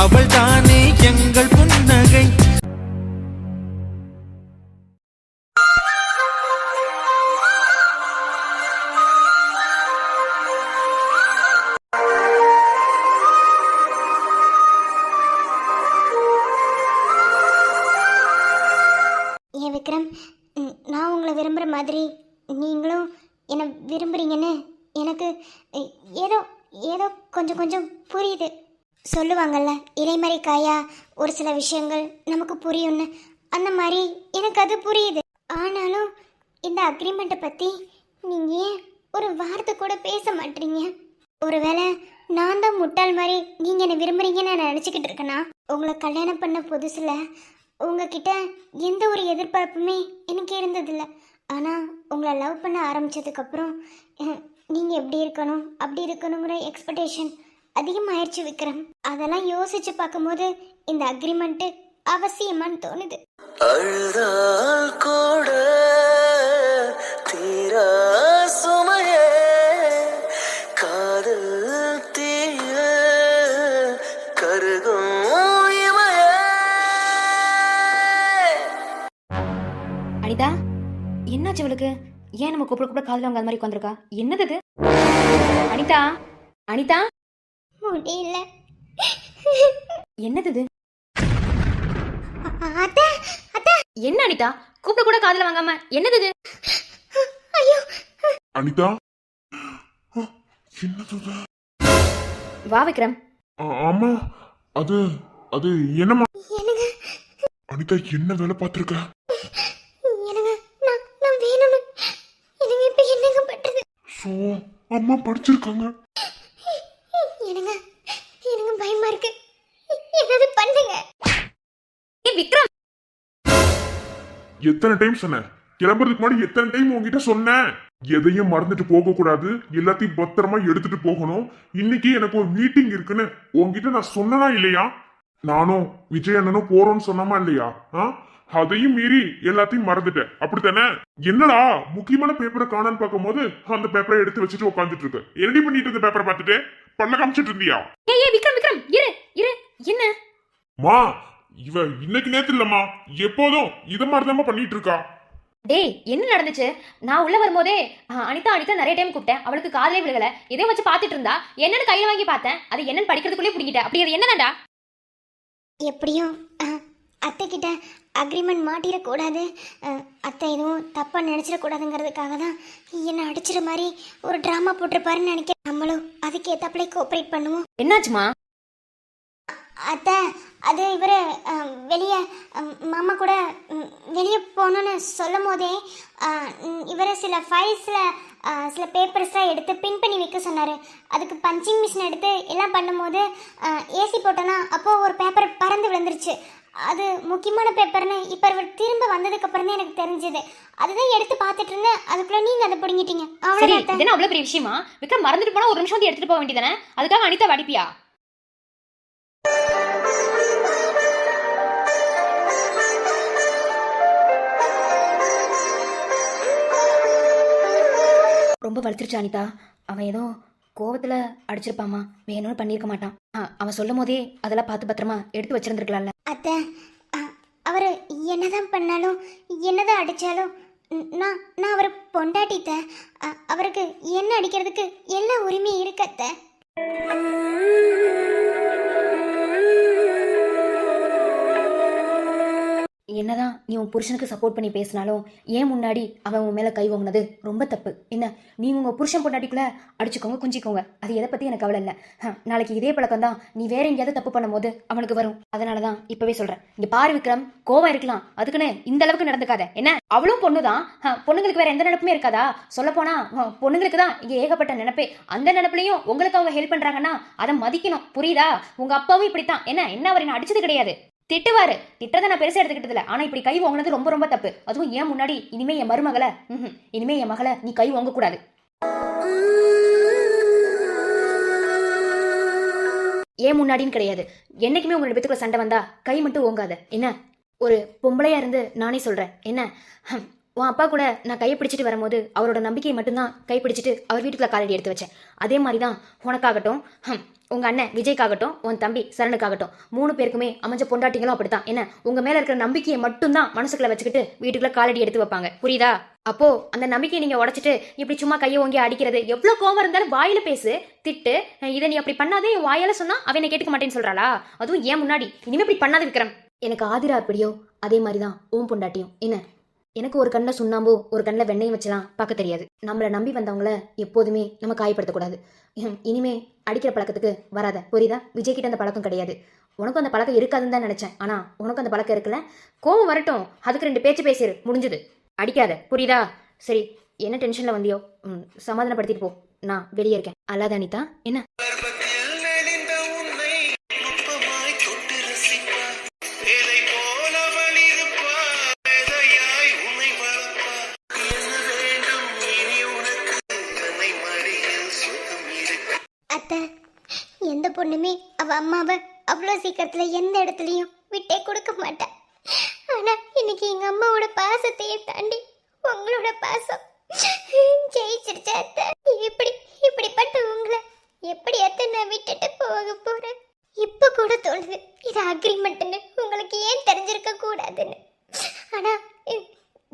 அவள் தானே எங்கள் புன்னகை. ஏன் விக்ரம், நான் உங்களை விரும்புகிற மாதிரி நீங்களும் என்னை விரும்புகிறீங்கன்னு எனக்கு ஏதோ ஏதோ கொஞ்சம் கொஞ்சம் புரியுது. சொல்லுவாங்கள்ல, இலைமறை காயா ஒரு சில விஷயங்கள் நமக்கு புரியும்னு, அந்த மாதிரி எனக்கு அது புரியுது. ஆனாலும் இந்த அக்ரிமெண்ட்டை பற்றி நீங்கள் ஏன் ஒரு வார்த்தை கூட பேச மாட்டீங்க? ஒருவேளை நான் தான் முட்டாள் மாதிரி நீங்கள் என்னை விரும்புகிறீங்கன்னு நான் நினச்சிக்கிட்டு இருக்கேன்னா? உங்களை கல்யாணம் பண்ண புதுசில் உங்ககிட்ட எந்த ஒரு எதிர்பார்ப்புமே எனக்கு இருந்ததில்லை. ஆனால் உங்களை லவ் பண்ண ஆரம்பித்ததுக்கப்புறம் நீங்கள் எப்படி இருக்கணும் அப்படி இருக்கணுங்கிற எக்ஸ்பெக்டேஷன் அதிகமாகிடுச்சு விக்ரம். அதெல்லாம் யோசிச்சு பார்க்கும்போது இந்த அக்ரிமெண்ட்டு அவசியமானு தோணுது. அழுதால் கூட தீரா சுமையே காதல் தீய கருகும் இமையே. அனிதா, என்னாச்சு இவளுக்கு? ஏன் நம்ம கூப்பிட கூப்பிட காதல அவங்க அது மாதிரி உட்காந்துருக்கா? என்னது இது? அனிதா, அனிதா, முடியல. என்னது இது? அத்தை, அத்தை. என்ன அனிதா, கூப்பிட கூட காதல வாங்காம என்னது இது? ஐயோ அனிதா, என்னது? வா விக்ரம். ஆமா, அது அது என்னம்மா? என்னங்க அனிதா, என்ன வேலை பார்த்திருக்க? என்னங்க, நான் வேணும்னு என்னங்க இப்ப என்னங்க பண்றது? சோ அம்மா படிச்சிருக்காங்க. என்னங்க என்னங்க பயமா இருக்கு. என்னது பண்ணுங்க. ஏய் விக்ரம், எத்தனை டைம் சொன்னேன்? கிளம்புறதுக்கு முன்னாடி எத்தனை டைம் உங்ககிட்ட சொன்னேன்? எதையும் மறந்துட்டு போக கூடாது, எல்லாத்தையும் பத்திரமா எடுத்துட்டு போகணும். இன்னைக்கு எனக்கு ஒரு மீட்டிங் இருக்குன்னு உங்ககிட்ட நான் சொன்னனா இல்லையா? நானும் விஜய் அண்ணனும் போறோம்னு சொன்னமா இல்லையா? அதையும் மீறி எல்லாத்தையும் மறந்துட்டேன், அப்படித்தானே? என்னடா முக்கியமான பேப்பரை காணான்னு பார்க்கும் போது அந்த பேப்பரை எடுத்து வச்சுட்டு உட்காந்துட்டு இருக்கு. என்னடி பண்ணிட்டு இருந்த பேப்பரை பார்த்துட்டு பல்ல காமிச்சிட்டு இருந்தியா? ஏய் விக்ரம் விக்ரம், இரு இரு. என்ன மா, இவ இன்னைக்கு நேத்து இல்லம்மா, எப்போதும் இத மாதிரிதான் பண்ணிட்டு இருக்கா. டேய், என்ன நடந்துச்சு? நான் உள்ள வரும்போதே அனிதா அனிதா நிறைய டைம் கூப்பிட்டேன், அவளுக்கு காதலே விழுகல. எதையும் வச்சு பார்த்துட்டு இருந்தா, என்னன்னு கையில வாங்கி பார்த்தேன், அது என்னன்னு படிக்கிறதுக்குள்ளே பிடிக்கிட்டேன். அப்படி அது என்னதான்டா? எப்படியும் அத்தை கிட்ட அக்ரிமெண்ட் மாட்டிடக்கூடாது, அத்தை எதுவும் தப்பாக நினச்சிடக்கூடாதுங்கிறதுக்காக தான் என்னை அடிச்சிட மாதிரி ஒரு ட்ராமா போட்டிருப்பாருன்னு நினைக்கிறேன். நம்மளும் அதுக்கு ஏற்றாப்புல கோஆப்ரேட் பண்ணுவோம். என்னாச்சுமா? அத்தை, அது இவர் வெளியே மாமா கூட வெளியே போகணுன்னு சொல்லும் போதே இவர் சில ஃபைல்ஸில் சில பேப்பர்ஸ்லாம் எடுத்து பின் பண்ணி வைக்க சொன்னார். அதுக்கு பஞ்சிங் மிஷின் எடுத்து எல்லாம் பண்ணும்போது ஏசி போட்டோன்னா அப்போது ஒரு பேப்பர் பறந்து விழுந்துருச்சு. அது முக்கியமான பேப்பர்னு இப்போ இவர் திரும்ப வந்ததுக்கப்புறம் தான் எனக்கு தெரிஞ்சது. அதுதான் எடுத்து பார்த்துட்டு இருந்தேன், அதுக்குள்ளே நீங்கள் அதை பிடிங்கிட்டீங்க. அவ்வளோ அவ்வளோ பெரிய விஷயமா? விக்ரம் மறந்துட்டு போனால் ஒரு நிமிஷம் வந்து எடுத்துகிட்டு போக வேண்டியதானே? அதுக்காக அனிதா வடிப்பியா? ரொம்ப வலிச்சிருச்சு அனிதா. அவன் ஏதோ கோவத்துல அடிச்சிருப்பாமா, வேணும்னு பண்ணியிருக்க மாட்டான். அவன் சொல்லும் போதே அதெல்லாம் பார்த்து பத்திரமா எடுத்து வச்சிருந்துருக்கலாம்ல. அத்தை, அவர் என்னதான் பண்ணாலும் என்னதான் அடித்தாலும் நான் அவர் பொண்டாட்டித்த. அவருக்கு என்ன அடிக்கிறதுக்கு எல்லா உரிமையும் இருக்கு அத்தை. என்னதான் நீ உன் புருஷனுக்கு சப்போர்ட் பண்ணி பேசினாலும் ஏன் முன்னாடி அவன் உன் மேல கை வாங்கினது ரொம்ப தப்பு. என்ன, நீ உங்க புருஷன் பொண்டாட்டிக்குள்ள அடிச்சுக்கோங்க, குஞ்சிக்கோங்க, அது எதை பத்தி எனக்கு கவலை இல்லை. நாளைக்கு இதே பழக்கம் தான் நீ வேற எங்கேயாவது தப்பு பண்ணும் போது அவனுக்கு வரும். அதனாலதான் இப்பவே சொல்றேன், இங்க பாரு விக்ரம், கோவம் இருக்கலாம், அதுக்குன்னு இந்த அளவுக்கு நடந்துக்காத. என்ன, அவளும் பொண்ணுதான், பொண்ணுங்களுக்கு வேற எந்த நினைப்புமே இருக்காதா? சொல்ல போனா பொண்ணுங்களுக்கு தான் இங்க ஏகப்பட்ட நினைப்பே. அந்த நினைப்புலையும் உங்களுக்கு அவங்க ஹெல்ப் பண்றாங்கன்னா அதை மதிக்கணும், புரியுதா? உங்க அப்பாவும் இப்படித்தான். என்ன அவர் என்ன அடிச்சது கிடையாது, திட்டுவாரு. திட்டத்தை நான் பெருசா எடுத்துக்கிட்டதில்ல. ஆனா இப்படி கை வாங்கினது ரொம்ப ரொம்ப தப்பு. அதுவும் ஏன் முன்னாடி. இனிமே என் மருமகளை இனிமே என் மகளை நீ கை வாங்க கூடாது. ஏன் முன்னாடின்னு கிடையாது, என்னைக்குமே உங்களோட பேத்துக்குள்ள சண்டை வந்தா கை மட்டும் ஓங்காத. என்ன, ஒரு பொம்பளையா இருந்து நானே சொல்றேன். என்ன, உன் அப்பா கூட நான் கையை பிடிச்சிட்டு வரும்போது அவரோட நம்பிக்கையை மட்டும்தான் கைப்பிடிச்சிட்டு அவர் வீட்டுக்குள்ள காலடி எடுத்து வச்சேன். அதே மாதிரி தான் உனக்காகட்டும், உங்கள் அண்ணன் விஜய்க்காகட்டும், உன் தம்பி சரணுக்காகட்டும், 3 பேருக்குமே அமைஞ்ச பொண்டாட்டிங்களும் அப்படித்தான். என்ன, உங்கள் மேலே இருக்கிற நம்பிக்கையை மட்டும்தான் மனசுக்குள்ள வச்சுக்கிட்டு வீட்டுக்குள்ள காலடி எடுத்து வைப்பாங்க. புரியுதா? அப்போ அந்த நம்பிக்கையை நீங்கள் உடச்சிட்டு இப்படி சும்மா கையை ஓங்கி அடிக்கிறது, எவ்வளோ கோவம் இருந்தாலும் வாயில பேசு, திட்டு, இதை நீ அப்படி பண்ணாதே வாயால சொன்னா அவனை கேட்டுக்க மாட்டேன்னு சொல்றாளா? அதுவும் ஏன் முன்னாடி இனிமே இப்படி பண்ணாத விக்ரம். எனக்கு ஆதிரா எப்படியோ அதே மாதிரி தான் ஓம் பொண்டாட்டியும். என்ன, எனக்கு ஒரு கண்ணில் சுண்ணாம்போ ஒரு கண்ணில் வெண்ணையும் வச்சுலாம் பார்க்க தெரியாது. நம்மளை நம்பி வந்தவங்கள எப்போதுமே நம்ம காயப்படுத்தக்கூடாது. இனிமே அடிக்கிற பழக்கத்துக்கு வராத. புரியுதா? விஜய் கிட்ட அந்த பழக்கம் கிடையாது. உனக்கும் அந்த பழக்கம் இருக்காதுன்னு தான் நினச்சேன். ஆனால் உனக்கும் அந்த பழக்கம் இருக்குல்ல. கோவம் வரட்டும், அதுக்கு 2 பேச்சு பேசிடு, முடிஞ்சுது. அடிக்காத. புரியுதா? சரி, என்ன டென்ஷனில் வந்தியோ சமாதானப்படுத்திட்டு போ. நான் வெளியே இருக்கேன். அல்லாத அனிதா. என்ன கர்ப்பத்தில் நெளிந்த உன்னை நுட்பமாய் தொட்டு ரசிப்பார். இலை போல வலிருப்பார். விதையாய் உன்னை வளர்ப்பார். என்ன வேண்டும் இனி உனக்கு? கண்ணை மடியில் சுகம் இருக்கு. அத்தை, எந்த பொண்ணுமே அவ அம்மாவை அவ்வளோ சீக்கிரத்துல எந்த இடத்துலையும் விட்டே கொடுக்க மாட்டா. ஆனா இன்னைக்கு எங்க அம்மாவோட பாசத்தையும் தாண்டி உங்களோட பாசம் ஜெயிச்சிருச்சு அத்தை. இப்படிப்பட்ட உங்களை எப்படி அத்தை நான் விட்டுட்டு போக போறேன்? இப்ப கூட தோணுது இது அக்ரிமெண்ட்னு உங்களுக்கு ஏன் தெரிஞ்சிருக்க கூடாதுன்னு. ஆனா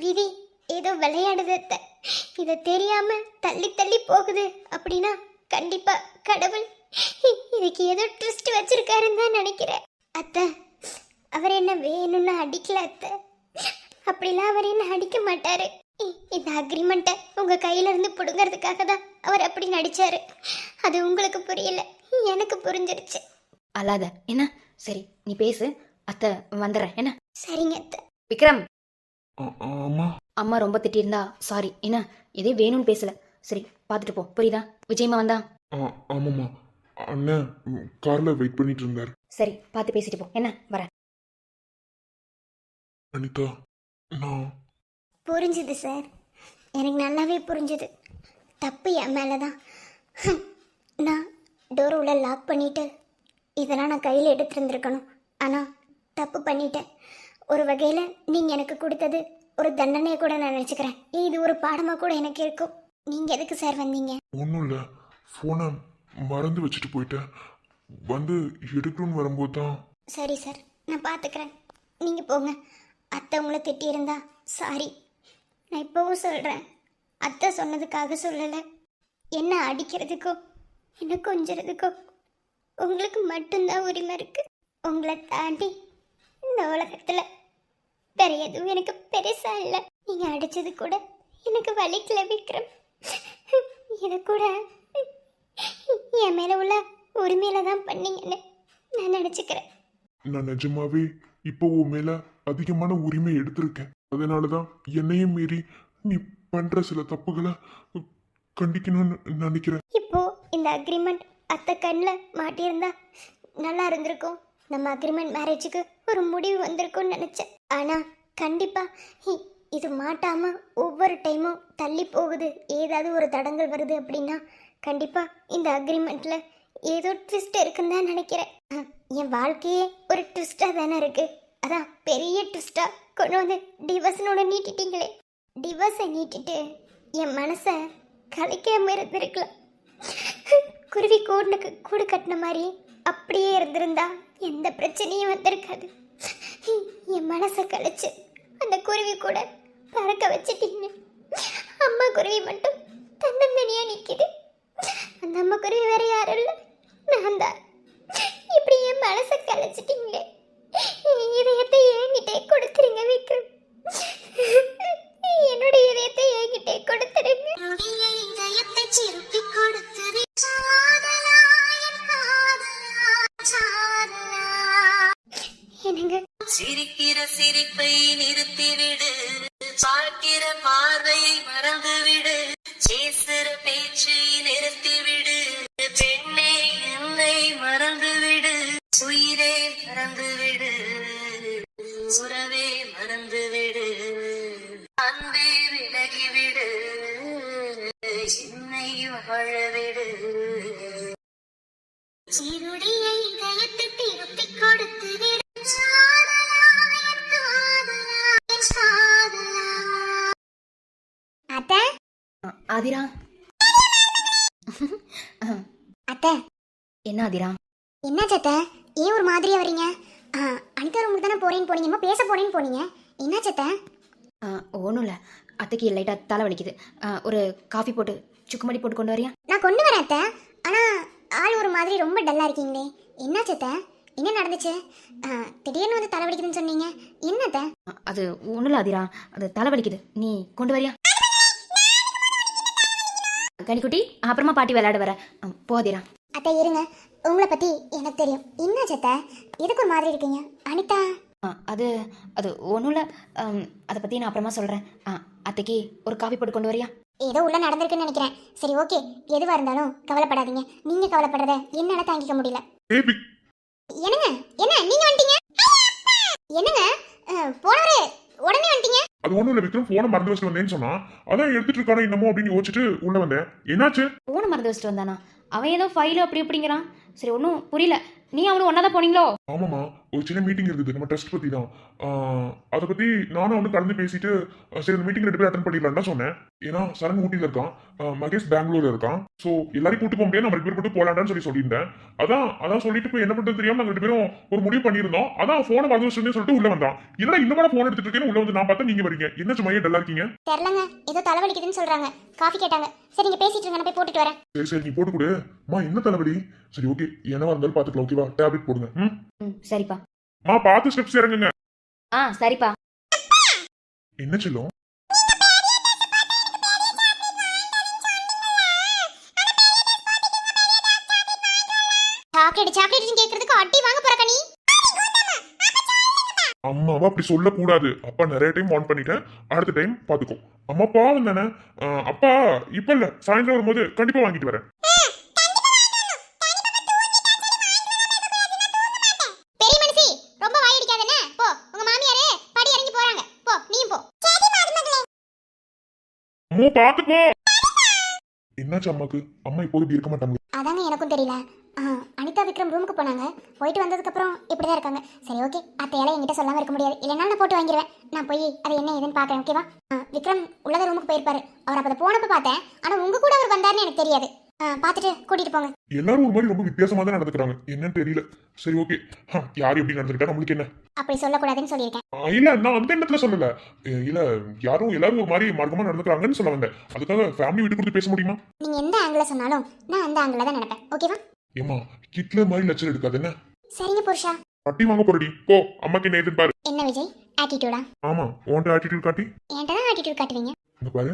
விதி ஏதோ விளையாடுது அத்தை. இதை தெரியாம தள்ளி தள்ளி போகுது அப்படின்னா கண்டிப்பா கடவுள் இதுக்கு ஏதோ ட்விஸ்ட் வச்சிருக்காருன்னு தான் நினைக்கிறேன். அத்தை, அவர் என்ன வேணும்னு அடிக்கல அத்தை. அப்படிலாம் அவர் என்ன அடிக்க மாட்டாரு. இந்த அக்ரிமெண்ட்டை உங்க கையில இருந்து புடுங்கிறதுக்காக தான் அவர் அப்படி நடிச்சாரு. அது உங்களுக்கு புரியல, எனக்கு புரிஞ்சிருச்சு. அல்லாத. என்ன, சரி நீ பேசு, அத்தை வந்துடுறேன். என்ன? சரிங்க அத்தை. விக்ரம், ஆமா அம்மா ரொம்ப திட்டிருந்தா சாரி. என்ன, எதையும் வேணும்னு பேசல. சரி, பார்த்துட்டு போ. புரியுதா? விஜயமா வந்தா? ஆமாம்மா, அண்ணன் கார்ல வெயிட் பண்ணிட்டு இருந்தார். சரி, பார்த்து பேசிட்டு போ. என்ன, வரேன். அனிதா, நான் புரிஞ்சுது சார், எனக்கு நல்லாவே புரிஞ்சுது. தப்பு என் மேலே தான். நான் டோர் உள்ள லாக் பண்ணிட்டு இதெல்லாம் நான் கையில் எடுத்துருந்துருக்கணும். ஆனால் தப்பு பண்ணிட்டேன். ஒரு வகையில் நீங்கள் எனக்கு கொடுத்தது ஒரு தண்டனையை கூட நான் நினச்சிக்கிறேன். இது ஒரு பாடமாக கூட எனக்கு இருக்கும். நீங்கள் எதுக்கு சார் வந்தீங்க? ஒன்றும் இல்லை, ஃபோனை மறந்து வச்சுட்டு போயிட்டேன். வந்து எடுக்கணும்னு வரும்போது தான். சரி சார், நான் பார்த்துக்கிறேன். நீங்கள் போங்க. அத்தை உங்களை திட்டியிருந்தா சாரி. நான் இப்போவும் சொல்கிறேன், அத்தை சொன்னதுக்காக சொல்லலை. என்ன அடிக்கிறதுக்கோ என்ன கொஞ்சிறதுக்கோ உங்களுக்கு மட்டும்தான் உரிமை இருக்கு. உங்களை தாண்டி இந்த உலகத்தில் வேற எதுவும் எனக்கு பெருசா இல்லை. நீங்கள் அடித்தது கூட எனக்கு வலிக்கல விக்ரம். இதை கூட என் மேலே உள்ள உரிமையில தான் பண்ணீங்கன்னு நான் நினச்சிக்கிறேன். நான் நிஜமாவே இப்போ உன் மேல அதிகமான உரிமை எடுத்திருக்கேன். அதனாலதான் என்னையும் மீறி நீ பண்ற சில தப்புகளை கண்டிக்கணும்னு நினைக்கிறேன். இப்போ இந்த அக்ரிமெண்ட் அத்தை கண்ணில் மாட்டியிருந்தா நல்லா இருந்திருக்கும். நம்ம அக்ரிமெண்ட் மேரேஜுக்கு ஒரு முடிவு வந்திருக்கும்னு நினச்சேன். ஆனால் கண்டிப்பாக இது மாட்டாமல் ஒவ்வொரு டைமும் தள்ளி போகுது, ஏதாவது ஒரு தடங்கள் வருது அப்படின்னா கண்டிப்பாக இந்த அக்ரிமெண்ட்டில் ஏதோ ட்விஸ்ட் இருக்குன்னு தான் நினைக்கிறேன். என் வாழ்க்கையே ஒரு ட்விஸ்டாக தானே இருக்குது. அதான் பெரிய ட்விஸ்டாக கொண்டு வந்து டிவோர்ஸ்னோட நீட்டிட்டீங்களே. டிவோர்ஸை நீட்டிட்டு என் மனசை கலைக்காம இருந்திருக்கலாம். குருவி கூடு கட்டின மாதிரி அப்படியே இருந்திருந்தா எந்த பிரச்சனையும் வந்திருக்காது. என் மனசை கழிச்சு அந்த குருவி கூட பறக்க வச்சுட்டீங்க. அம்மா குருவி மட்டும் தன்னந்தனியா நிற்கிது. அந்த அம்மா குருவி வேற யாரும் இல்லை, நான் தான். இப்படி என் மனசை கழிச்சிட்டீங்களே. இதயத்தை என்கிட்டே கொடுத்துருங்க விக்ரம். என்னோட இதயத்தை என்கிட்டே கொடுத்துருங்க. இதயத்தை சிறுப்பி கொடுத்துரு. என்னங்க, சிரிக்கிற சிரிப்பை நிறுத்திவிடு, பார்க்கிற பார்வையை மறந்துவிடு, பேசுற பேச்சை நிறுத்திவிடு, பெண்ணே என்னை மறந்துவிடு, உயிரே மறந்துவிடு, உறவே மறந்துவிடு, அன்பே விலகிவிடு, என்னை வாழவிடு. சீருடைய இதயத்தை திருப்பி கொடுத்துவிடு. ஆதிரா. அத்தை என்ன ஆதிரா? என்னாச்சு அத்தை? ஏன் ஒரு மாதிரியா வரீங்க? அனிதா ரூமுக்கு தானே போறேன்னு போனீங்க, பேச போறேன்னு போனீங்க. என்னாச்சு அத்தை? ஒன்றும் இல்லை, அத்தைக்கு லைட்டாக தலை வலிக்குது. ஒரு காஃபி போட்டு சுக்குமடி போட்டு கொண்டு வரியா? நான் கொண்டு வரேன் அத்தை. ஆனா ஆள் ஒரு மாதிரி ரொம்ப டல்லா இருக்கீங்களே, என்னாச்சு அத்தை? என்ன நடந்துச்சு? திடீர்னு வந்து தலை வலிக்குதுன்னு சொன்னீங்க, என்ன அத்தை? அது ஒன்றும் இல்லை ஆதிரா, அது தலை வலிக்குது, நீ கொண்டு வரியா? கனிக்குட்டி, அப்புறமா பாட்டி விளையாட வர. போதிரா. அத்தை இருங்க, உங்களை பத்தி எனக்கு தெரியும். என்னாச்சு அத்தை? எதுக்கு ஒரு மாதிரி இருக்கீங்க? அனிதா அது அது ஒன்றும் இல்லை, அதை பற்றி நான் அப்புறமா சொல்கிறேன். அத்தைக்கு ஒரு காஃபி போட்டு கொண்டு வரியா? ஏதோ உள்ள நடந்திருக்குன்னு நினைக்கிறேன். சரி ஓகே, எதுவா இருந்தாலும் கவலைப்படாதீங்க. நீங்க கவலைப்படுறத என்னால தாங்கிக்க முடியல. என்னங்க என்ன நீங்க வந்துட்டீங்க? என்னங்க போனவரே உடனே வந்துட்டீங்க? அது ஒண்ணும் இல்ல விக்ரம், போனை மறந்து வச்சுட்டு வந்தேன்னு சொன்னா, அதான் எடுத்துட்டு இருக்கானே இன்னமும் அப்படின்னு யோசிச்சுட்டு உள்ள வந்தேன். என்னாச்சு? போனை மறந்து வச்சுட்டு வந்தானா? அவன் ஏதோ ஃபைலு அப்படி இப்படிங்கிறான். சரி ஒன்றும் புரியல. நீ அவனும் ஒன்றா தான் போனீங்களோ? ஆமாமா, ஒரு சின்ன மீட்டிங் இருக்குது நம்ம டெஸ்ட் பத்தி தான். அதை பத்தி நானும் வந்து கலந்து பேசிட்டு சரி இந்த மீட்டிங் 2 பேர் அட்டன் பண்ணிடலாம் தான் சொன்னேன். ஏன்னா சரண் ஊட்டியில இருக்கான், மகேஷ் பெங்களூர்ல இருக்கான். ஸோ எல்லாரையும் கூட்டு போக முடியாது, நம்ம 2 பேர் மட்டும் போலாண்டான்னு சொல்லியிருந்தேன். அதான் சொல்லிட்டு போய் என்ன பண்றது தெரியாம நாங்கள் 2 பேரும் ஒரு முடிவு பண்ணியிருந்தோம். அதான் போனை மறந்து வச்சுன்னு சொல்லிட்டு உள்ள வந்தான். இல்ல இன்னும் போன் எடுத்துட்டு இருக்கேன்னு உள்ள வந்து நான் பார்த்தா நீங்க வரீங்க. என்ன சும்மையே டல்லா இருக்கீங்க? தெரியலங்க, ஏதோ தலைவலிக்குதுன்னு சொல்றாங்க, காஃபி கேட்டாங்க. சரி நீங்க பேசிட்டு இருங்க, நான் போய் போட்டுட்டு வரேன். சரி நீ போட்டு கொடு. என்ன தலைவலி? சரி ஓகே, என்னவா இருந்தாலும் பாத்துக்கலாம். ஓகேவா? டேப்லெட் போடுங்க. சரிப்பா. பார்த்து ஸ்டெப்ஸ் இறங்குங்க. சரிப்பா. என்ன சொல்லும்? சாக்லேட் கேக்குறதுக்கு அட்டி வாங்க போற கனி. அம்மாவா அப்படி சொல்லக்கூடாது. அப்பா நிறைய டைம் வார்ன் பண்ணிட்டேன், அடுத்த டைம் பாத்துக்கோ. அம்மா பாவம் தானே. அப்பா இப்ப இல்ல, சாயந்தரம் வரும்போது கண்டிப்பா வாங்கிட்டு வரேன். பெரிய மனுஷி ரொம்ப வாய் அடிக்காதே. போ, உங்க மாமியாரே படி இறங்கி போறாங்க. போ நீயும் போ. அம்மா பாத்து போ. என்னாச்சு அம்மாக்கு? அம்மா இப்போது இப்படி இருக்க மாட்டாங்க. அதாங்க எனக்கும் தெரியல. அனிதா விக்ரம் ரூமுக்கு போனாங்க, போயிட்டு வந்ததுக்கு அப்புறம் இப்படிதான் இருக்காங்க. சரி ஓகே, அத்தையால என்கிட்ட சொல்லாம இருக்க முடியாது. இல்லைன்னா நான் போட்டு வாங்கிடுவேன். நான் போய் அது என்ன ஏதுன்னு பாக்குறேன். ஓகேவா? விக்ரம் உள்ளத ரூமுக்கு போயிருப்பாரு. அவர் அப்ப போனப்ப பார்த்தேன், ஆனா உங்க கூட அவர் வந்தாருன்னு எனக்கு தெரியாது. பாத்துட்டு கூட்டிட்டு போங்க. எல்லாரும் ஒரு மாதிரி ரொம்ப வித்தியாசமா தான் நடந்துக்கிறாங்க, என்னன்னு தெரியல. சரி ஓகே, யார் எப்படி நடந்துக்கிட்டா நம்மளுக்கு என்ன? அப்படி சொல்லக்கூடாதுன்னு சொல்லியிருக்கேன். இல்ல நான் அந்த எண்ணத்துல சொல்லல. இல்ல எல்லாரும் ஒரு மாதிரி மார்க்கமா நடந்துக்கிறாங்கன்னு சொல்ல வந்தேன். அதுக்காக ஃபேமிலி விட்டு கொடுத்து பேச முடியுமா? நீங்க எந்த ஆங்கிள் சொன்னாலும் நான் அந்த ஆங்கிள் தான் நினைப்பேன். ஓகேவா? ஏமா ஹிட்லர் மாதிரி லட்சம் எடுக்காது என்ன? சரிங்க புருஷா. பட்டி வாங்க போறடி, போ. அம்மாக்கு என்ன ஏதுன்னு பாரு. என்ன விஜய், ஆட்டிடியூடா? ஆமா, உன்கிட்ட ஆட்டிடியூட் காட்டி என்கிட்ட தான் ஆட்டிடியூட் காட்டுவீங்க. இந்த பாரு,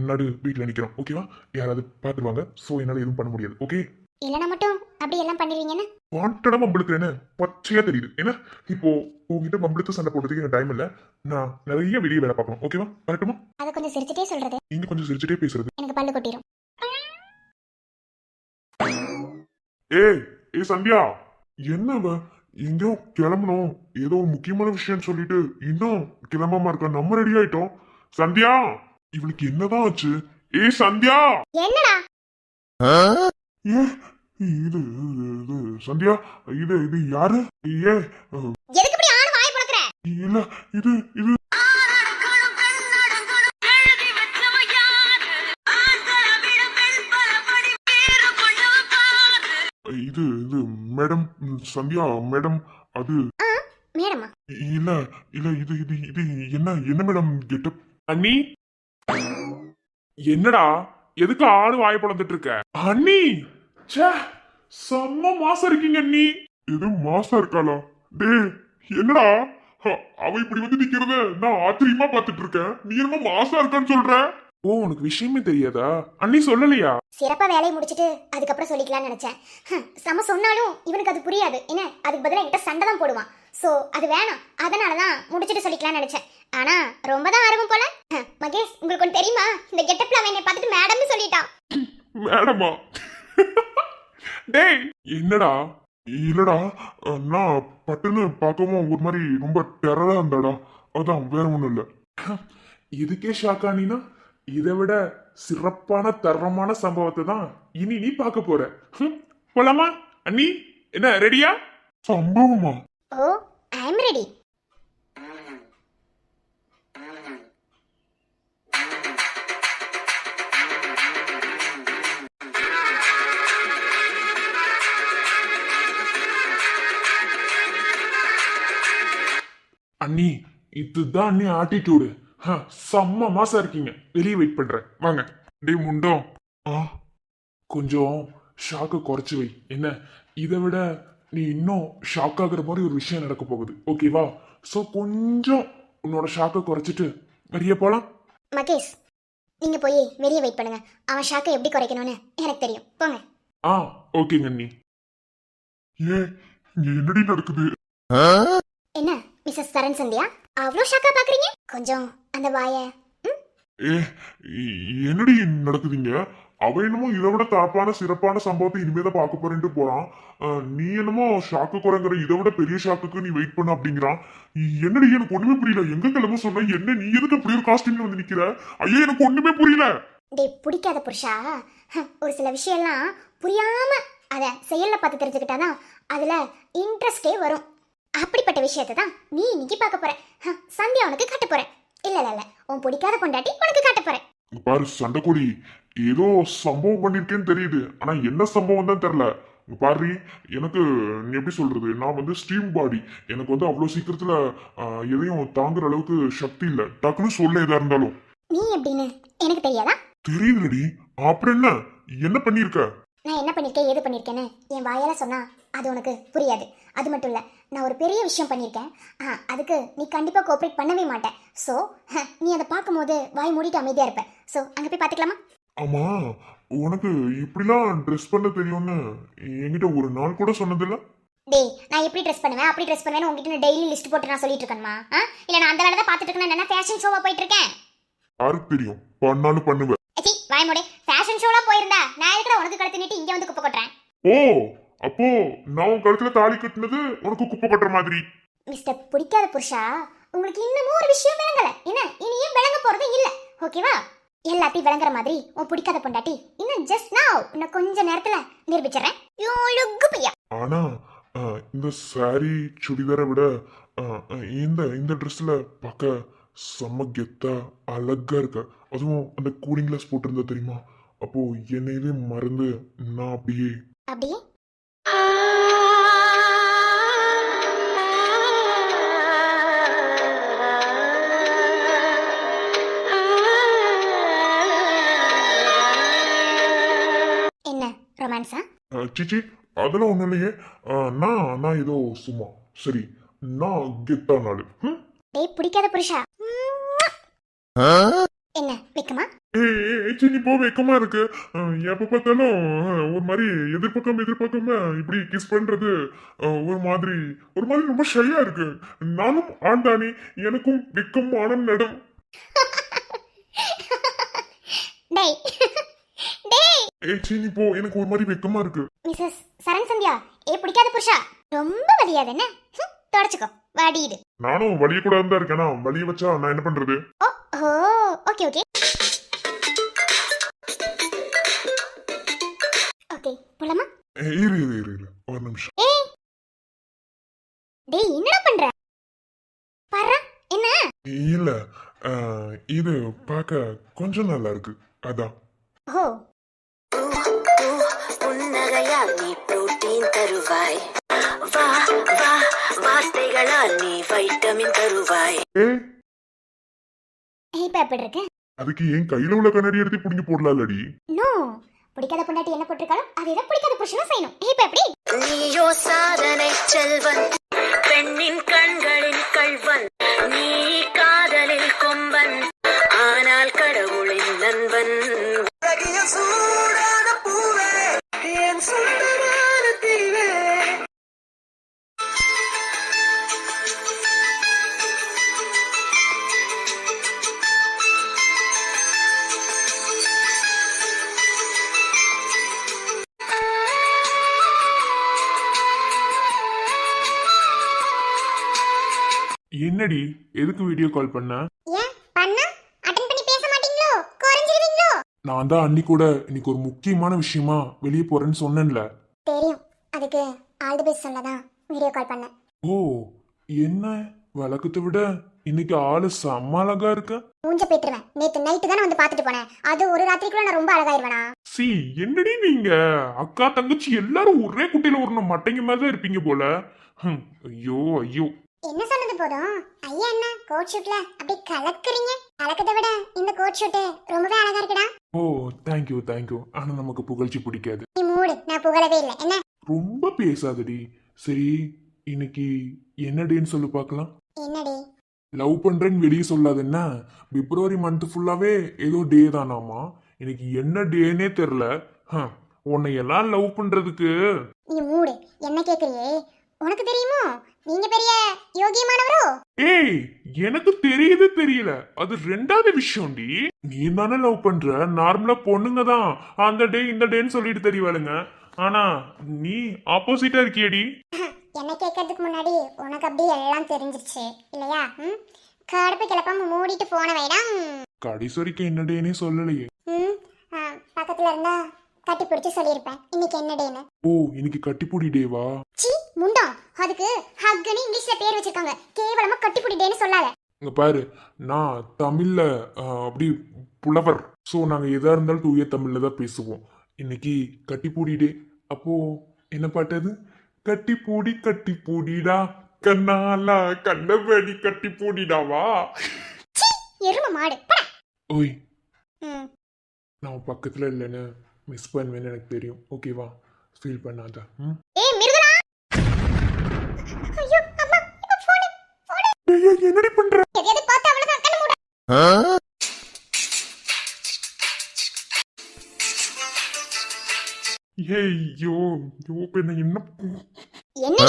நடு வீட்டுல நிக்கிறோம். ஓகேவா? யாராவது பாத்துருவாங்க. சோ என்னால எதுவும் பண்ண முடியாது. ஓகே? இல்லைன்னா மட்டும் அப்படி எல்லாம் பண்ணிடுவீங்கன்னு வாண்டடா மம்பளுக்குறேன்னு பச்சையா தெரியுது. ஏன்னா இப்போ உங்ககிட்ட மம்பளுக்கு சண்டை போடுறதுக்கு எனக்கு டைம் இல்ல. நான் நிறைய வெளியே வேலை பார்க்கணும். ஓகேவா? வரட்டுமா? அதை கொஞ்சம் சிரிச்சுட்டே சொல்றது, நீங்க கொஞ்சம் சிரிச்சுட்டே பேசுறது. எனக்கு பல்லு கொட்டிரும். ஏய் சந்தியா, என்னவ எங்கேயோ கிளம்பணும், ஏதோ ஒரு முக்கியமான விஷயம் சொல்லிட்டு இன்னும் கிளம்பாம இருக்க. நம்ம ரெடி ஆயிட்டோம். சந்தியா, இவளுக்கு என்னதான் ஆச்சு? சந்தியா, என்னடா இது சந்தியா, இது யாரு? எதுக்கு இப்படி ஆன வாய் பழக்கற? இல்ல இது இது மேடம், சந்தியா மேடம். அது மேடமா? இல்ல இது என்ன மேடம் கெட்டப்? அண்ணி, என்னடா எதுக்கு ஆடு வாய பொளந்துட்டு இருக்க? அண்ணி, ச்சே, செம்ம மாசம் இருக்கீங்க அண்ணி. இது மாசம் இருக்காளா? டே என்னடா அவ இப்படி வந்து நிக்கிறத நான் ஆச்சரியமா பாத்துட்டு இருக்கேன். நீ என்ன மாசம் இருக்கான்னு சொல்ற? ஓ, உனக்கு விஷயமே தெரியாதா? அண்ணி சொல்லலையா? சிறப்பா வேலையை முடிச்சிட்டு அதுக்கப்புறம் சொல்லிக்கலாம்னு நினைச்சேன். சம சொன்னாலும் இவனுக்கு அது புரியாது. என்ன, அதுக்கு பதிலா என்கிட்ட சண்டை தான் போடுவான். சோ அது வேணாம், அதனாலதான் முடிச்சிட்டு சொல்லிக்கலாம்னு நினைச்சேன். ஆனா ரொம்ப தான் ஆர்வம் போல. மகேஷ், உங்களுக்கு ஒன்று தெரியுமா? இந்த கெட்டப்ல அவன் என்னை பார்த்துட்டு மேடம்னு சொல்லிட்டான். மேடமா? டேய் என்னடா? இல்லடா, நான் பட்டுன்னு பார்க்கவும் ஒரு மாதிரி ரொம்ப டெரரா இருந்தாடா. அதான், வேற ஒண்ணும் இல்ல. இதுக்கே ஷாக்கா நீனா? இதை விட சிறப்பான தரமான சம்பவத்தை தான் இனி நீ பார்க்க போற. போலாமா அண்ணி? என்ன ரெடியா? சம்பவமா? ஓ, ஐ அம் ரெடி. அண்ணி இதுதான் அண்ணி ஆட்டிடியூடு. செம்ம மாசா இருக்கீங்க. வெளியே வெயிட் பண்றேன் வாங்க. டேய் முண்டோம், கொஞ்சம் ஷாக்கை குறைச்சு வை. என்ன இதை விட நீ இன்னும் ஷாக் ஆகுற மாதிரி ஒரு விஷயம் நடக்க போகுது, ஓகேவா? ஸோ கொஞ்சம் உன்னோட ஷாக்கை குறைச்சிட்டு வெளியே போலாம். மகேஷ், நீங்க போய் வெளியே வெயிட் பண்ணுங்க. அவன் ஷாக்கை எப்படி குறைக்கணும்னு எனக்கு தெரியும். போங்க. ஓகேங்க அண்ணி. ஏன் இங்க என்னடி நடக்குது? என்ன மிஸ்ஸஸ் சரண் சந்தியா, அவ்வளோ ஷாக்கா பாக்குறீங்க? கொஞ்சம் அந்த வாய. என்னடி நடக்குதுங்க? அவ என்னமோ இதை விட தரப்பான சிறப்பான சம்பவத்தை இனிமேதான் பார்க்க போறேன்ட்டு போறான். நீ என்னமோ ஷாக்கு குறைங்கிற, இதை விட பெரிய ஷாக்குக்கு நீ வெயிட் பண்ண அப்படிங்கிறான். என்னடி எனக்கு ஒண்ணுமே புரியல. எங்க கிளம்ப சொன்ன என்ன, நீ எதுக்கு அப்படி ஒரு காஸ்டியூம்ல வந்து நிக்கிற? ஐயோ எனக்கு ஒண்ணுமே புரியல. டேய் பிடிக்காத புருஷா, ஒரு சில விஷயம்லாம் புரியாம அதை செயல்ல பார்த்து தெரிஞ்சுக்கிட்டாதான் அதுல இன்ட்ரெஸ்டே வரும். அப்படிப்பட்ட விஷயத்தை தான் நீ இன்னைக்கு பார்க்க போற. சந்தியா உனக்கு காட்ட போறேன். இல்ல உன் பிடிக்காத பொண்டாட்டி உனக்கு காட்ட போறேன். பாரு சண்டைக்கோடி, ஏதோ சம்பவம் பண்ணிருக்கேன்னு தெரியுது, ஆனா என்ன சம்பவம் தான் தெரியல. பாரு எனக்கு நீ எப்படி சொல்றது, நான் வந்து ஸ்டீம் பாடி. எனக்கு வந்து அவ்வளவு சீக்கிரத்துல எதையும் தாங்குற அளவுக்கு சக்தி இல்ல. டக்குன்னு சொல்ல எதா இருந்தாலும். நீ எப்படின்னு எனக்கு தெரியாதா? தெரியுதுடி. அப்புறம் என்ன என்ன பண்ணிருக்க? நான் என்ன பண்ணிருக்கேன் ஏது பண்ணிருக்கேன்னு என் வாயால சொன்னா அது உனக்கு புரியாது. அது மட்டும் இல்ல, நான் ஒரு பெரிய விஷயம் பண்ணியிருக்கேன். அதுக்கு நீ கண்டிப்பா கோஆப்ரேட் பண்ணவே மாட்டேன். ஸோ நீ அதை பார்க்கும்போது வாய் மூடிட்டு அமைதியா இருப்ப. ஸோ அங்க போய் பார்த்துக்கலாமா? ஆமா, உனக்கு இப்படிலாம் ட்ரெஸ் பண்ண தெரியும்னு என்கிட்ட ஒரு நாள் கூட சொன்னதில்ல. டேய், நான் எப்படி ட்ரெஸ் பண்ணுவேன் அப்படி ட்ரெஸ் பண்ணுவேன்னு உங்ககிட்ட நான் டெய்லி லிஸ்ட் போட்டு நான் சொல்லிட்டு இருக்கேன்மா? இல்ல நான் அந்த வேலை தான் பார்த்துட்டு இருக்கேன். என்ன ஃபேஷன் ஷோவா போயிட்டு இருக்கேன்? யாருக்கு தெரியும், பண்ணாலும் பண்ணுவேன். வாய் மூடு. ஃபேஷன் ஷோலாம் போயிருந்தா நான் இருக்கிற உனக்கு கழுத்து நீட்டி இங்க வந்து குப்பை கொட்டுறேன். ஓ, அப்போ நான் உன் கழுத்துல தாலி கட்டினது உனக்கு குப்பை கட்டுற மாதிரி. மிஸ்டர் பிடிக்காத புருஷா, உங்களுக்கு இன்னமும் ஒரு விஷயம் விளங்கல. என்ன இனியும் விளங்க போறது இல்ல, ஓகேவா? எல்லாத்தையும் விளங்குற மாதிரி உன் பிடிக்காத பொண்டாட்டி இன்னும் ஜஸ்ட் நவ இன்னும் கொஞ்ச நேரத்துல நிரூபிச்சிடறேன். யூ லுக் பையா. ஆனா இந்த சாரி சுடிதாரை விட இந்த ட்ரெஸ்ல பார்க்க செம்ம கெத்தா அழகா இருக்க. அதுவும் அந்த கூலிங் கிளாஸ் போட்டிருந்தா தெரியுமா? அப்போ என்னையவே மறந்து நான் அப்படியே என்ன ரொமான்ஸா? சிச்சி அதெல்லாம் ஒண்ணும் இல்லையே. நான் ஏதோ சும்மா சரி, நான் கெத்தா நாடு. டேய் பிடிக்காத புருஷா, என்ன வெக்கமா? சின்னி போ, வெக்கமா இருக்கு. எப்ப பார்த்தாலும் ஒரு மாதிரி எதிர்பக்கம் இப்படி கிஸ் பண்றது ஒரு மாதிரி ரொம்ப ஷையா இருக்கு. நானும் ஆண் தானே, எனக்கும் வெக்கம் ஆனம் நடும். டேய் டேய் சின்னி போ, எனக்கு ஒரு மாதிரி வெக்கமா இருக்கு. மிஸ்ஸஸ் சரண் சந்தியா, பிடிக்காத புருஷா ரொம்ப வலியாது என்ன? தொடச்சுக்கோ, வாடிடு. நானும் வலிய கூடாது தான் இருக்கேனா, வலிய வச்சா நான் என்ன பண்றது? ஓ ஓகே ஓகே ஓகே போலாமா? இரு ஒரு நிமிஷம். டேய் என்னடா பண்ற? பாரு என்ன? இல்ல இது பார்க்க கொஞ்சம் நல்லா இருக்கு, அதான். ஓ புன்னகையால் நீ புரோட்டீன் தருவாய், வா வா வார்த்தைகளால் நீ வைட்டமின் தருவாய். இப்ப எப்படி இருக்கு? அதுக்கு ஏன் கையில உள்ள கண்ணாடி எடுத்து புடிங்கி போடலாம்லடி? நோ, பிடிக்காத பொண்டாட்டி என்ன போட்டிருக்காலும் அதை பிடிக்காத புருஷனும் செய்யணும். இப்ப எப்படி? நீயோ சாதனை செல்வன், பெண்ணின் கண்களின் கள்வன், நீ காதலில் கொம்பன், ஆனால் கடவுளின் நண்பன். சூடான பூவே, என் சுந்தரான தீவே. என்னடி எதுக்கு வீடியோ கால் பண்ண? ஏன் பண்ணா அட்டெண்ட் பண்ணி பேச மாட்டீங்களோ? குறஞ்சிருவீங்களோ? நான் தான் அன்னி கூட இன்னைக்கு ஒரு முக்கியமான விஷயமா வெளியே போறேன்னு சொன்னேன்ல. தெரியும், அதுக்கு ஆல் தி பெஸ்ட் சொல்லதான் வீடியோ கால் பண்ணேன். ஓ, என்ன வழக்கத்தை விட இன்னைக்கு ஆளு செம்ம அழகா இருக்க. மூஞ்ச பேத்துருவேன். நேத்து நைட்டு தானே வந்து பாத்துட்டு போனேன். அது ஒரு ராத்திரிக்குள்ள நான் ரொம்ப அழகாயிருவேனா? சி என்னடி நீங்க அக்கா தங்கச்சி எல்லாரும் ஒரே குட்டையில ஒரு மட்டைங்க மாதிரி தான் இருப்பீங்க போல. ஐயோ ஐயோ. என்ன சொன்னது போதும் ஐயா என்ன கோட் ஷூட்ல அப்படி கலக்குறீங்க. கலக்கத்தை விட இந்த கோட் ஷூட் ரொம்பவே அழகா இருக்குடா. ஓ தேங்க்யூ. ஆனா நமக்கு புகழ்ச்சி பிடிக்காது. நீ மூடு, நான் புகழவே இல்லை. என்ன ரொம்ப பேசாதடி. சரி இன்னைக்கு என்ன டேன்னு சொல்லு பார்க்கலாம். என்னடி? லவ் பண்றேன்னு வெளியே சொல்லாதுன்னா பிப்ரவரி மந்த் ஃபுல்லாவே ஏதோ டே தானாமா. எனக்கு என்ன டேனே தெரியல. உன்னை எல்லாம் லவ் பண்றதுக்கு. நீ மூடு. என்ன கேக்குறியே? உனக்கு தெரியுமோ நீங்க பெரிய யோகியமானவரோ? ஏய் எனக்கு தெரியல. அது ரெண்டாவது விஷயம்டி. நீ தானே லவ் பண்ற. நார்மலா பொண்ணுங்க தான் அந்த டே இந்த டேன்னு சொல்லிட்டு தெரியவாளுங்க. ஆனா நீ ஆப்போசிட்டா இருக்கியடி. என்ன கேட்கறதுக்கு முன்னாடி உனக்கு அப்படி எல்லாம் தெரிஞ்சிருச்சு இல்லையா? கடுப்பு கிளப்பாம மூடிட்டு போன வைடா. கடைசி வரைக்கும் என்ன டேனே சொல்லலையே. பக்கத்துல இருந்தா கட்டி பிடிச்சு சொல்லியிருப்பேன் இன்னைக்கு என்ன டேன்னு. ஓ இன்னைக்கு கட்டிப்புடி டேவா? சி முண்டா, அதுக்கு ஹக்னு இங்கிலீஷ்ல பேர் வச்சிருக்காங்க. கேவலமா கட்டிப்புடி டேன்னு சொல்லாத. இங்க பாரு, நான் தமிழ்ல அப்படி புலவர். ஸோ நாங்க எதா இருந்தாலும் தூய தமிழ்ல தான் பேசுவோம். இன்னைக்கு கட்டிப்பூடி டே. அப்போ என்ன பாட்டது? கட்டி பூடிடா கண்ணாலா கண்ணபடி கட்டி பூடிடாவா. எரும மாடு. ஓய் நான் பக்கத்துல இல்லைன்னு மிஸ் பண்ணுவேன்னு எனக்கு தெரியும். ஓகேவா? ஃபீல் பண்ணாத. ஏய் மிருகனா. ஐயோ அம்மா இப்ப போடு. என்னடி பண்ற? எதையாவது பார்த்து அவ்வளவுதான் கண்ணு மூடு. ஐயோ என்ன என்ன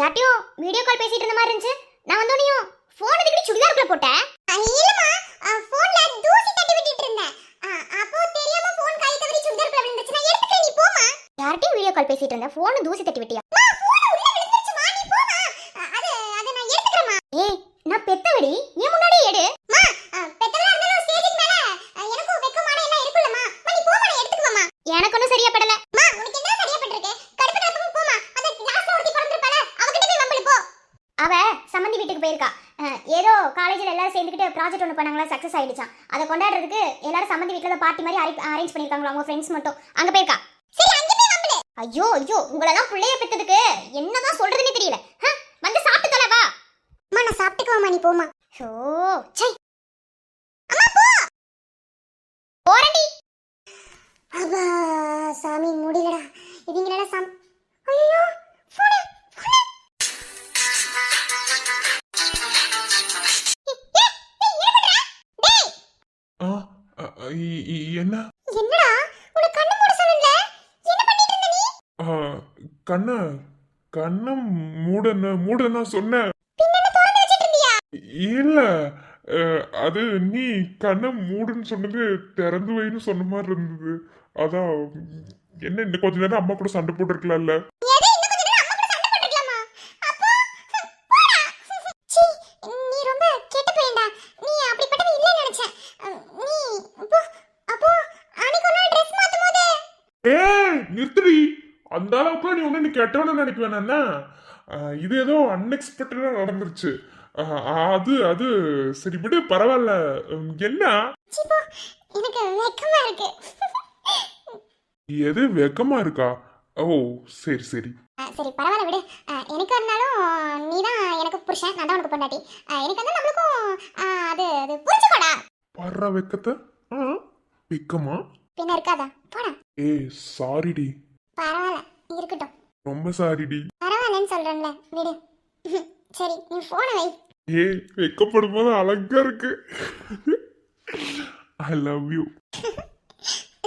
யார்ட்டையும் வீடியோ கால் பேசிட்டு இருந்த மாதிரி இருந்துச்சு. நான் வந்தோனையும் போன் எதுக்கு சுடிதாருக்குள்ள போட்டேன்? இல்லம்மா, போன்ல தூசி தட்டி விட்டுட்டு இருந்தேன். அப்போ தெரியாம போன் கை தவறி சுடிதாருக்குள்ள விழுந்துச்சு. நான் எடுத்துட்டேன், நீ போமா. யார்ட்டையும் வீடியோ கால் பேசிட்டு இருந்தேன், போன் தூசி தட்டி விட்டியா? மா போன் உள்ள விழுந்துருச்சுமா, நீ போமா. அது நான் எடுத்துக்கறேன்மா. ஏய் நான் பெத்தவடி, நீ முன்னாடியே எடு. மா பெத்தவளா இருந்தாலும் ஸ்டேஜ்க்கு மேல எனக்கும் வெக்கமான எல்லாம் இருக்குல்லம்மா. நீ போமா, நான் எடுத்துக்குவேம்மா. எனக்கு ஒண்ணும் சரியா படல. மா உனக்கு என்ன சரியா பண்றீங்க? கடுப்பு கடுப்பு போமா. அந்த கிளாஸ்ல ஒருத்தி பிறந்திருப்பாள, அவகிட்ட போய் வம்பளு போ. அவ சம்மந்தி வீட்டுக்கு போயிருக்கா. ஏதோ காலேஜ்ல எல்லாரும் சேர்ந்துக்கிட்டு ப்ராஜெக்ட் ஒன்று பண்ணாங்களா, சக்ஸஸ் ஆயிடுச்சான். அதை கொண்டாடுறதுக்கு எல்லாரும் சம்மந்தி வீட்டில் பார்ட்டி மாதிரி அரேஞ்ச் பண்ணியிருக்காங்களா, அவங்க ஃப்ரெண்ட்ஸ் மட்டும் அங்கே போயிருக்கா. சரி அங்கே போய் வம்பளு. ஐயோ உங்களெல்லாம் பிள்ளைய பெற்றதுக்கு என்னதான் சொல்றதுன்னு தெரியல. வந்து சாப்பிட்டு தொலை வா. அம்மா நான் சாப்பிட்டுக்குவாமா, நீ போமா. ஓ சை அம்மா போ. போறடி. அப்பா சாமி முடியலடா. இதுங்களா சாம். ஐயோ போடு. என்ன என்னடா உனக்கு கண்ணு மூட சொன்னேன்ல, என்ன பண்ணிட்டு இருந்த நீ? கண்ண மூடனா சொன்னேன். பின்ன திறந்து வச்சிட்டு இருந்தியா? இல்ல அது நீ கண்ண மூடுன்னு சொன்னது திறந்து வைன்னு சொன்ன மாதிரி இருந்தது. அதான் என்ன இன்னும் கொஞ்ச நேரம் அம்மா கூட சண்டை போட்டு இருக்கலாம்ல. எது இன்னும் கொஞ்ச நேரம் அம்மா கூட சண்டை போட்டுக்கலாமா? அப்போ போடா. சீ நீ ரொம்ப கெட்ட பையன்டா. நீ அப்படிப்பட்டவ இல்லன்னு நினைச்சேன். நீ அப்போ அன்னைக்கு ஒரு நாள் Dress மாத்தும்போது நிறுத்துடி. அந்த அளவுக்கு நீ ஒண்ணு கெட்டவன நினைக்குவேன் என்ன? இது ஏதோ அன்எக்ஸ்பெக்டடா நடந்துருச்சு. அது சரி விடு, பரவாயில்ல. என்ன சிப்போ எனக்கு வெக்கமா இருக்கு. எது வெக்கமா இருக்கா? ஓ சரி சரி பரவாயில்ல விடு. எனக்கு இருந்தாலும் நீ தான் எனக்கு புருஷன், நான் தான் உனக்கு பொண்டாட்டி. எனக்கு வந்து நம்மளுக்கும் அது புரிஞ்சுக்கோடா. பர்ற வெக்கத்தை வெக்கமா பின்ன இருக்காதா? போடா. சாரிடி. பரவாயில்ல இருக்கட்டும். ரொம்ப சாரிடி. பரவாயில்லன்னு சொல்றேன்ல விடு. சரி நீ போன வை. வெக்கப்படும் போது அழகா இருக்கு. I love you.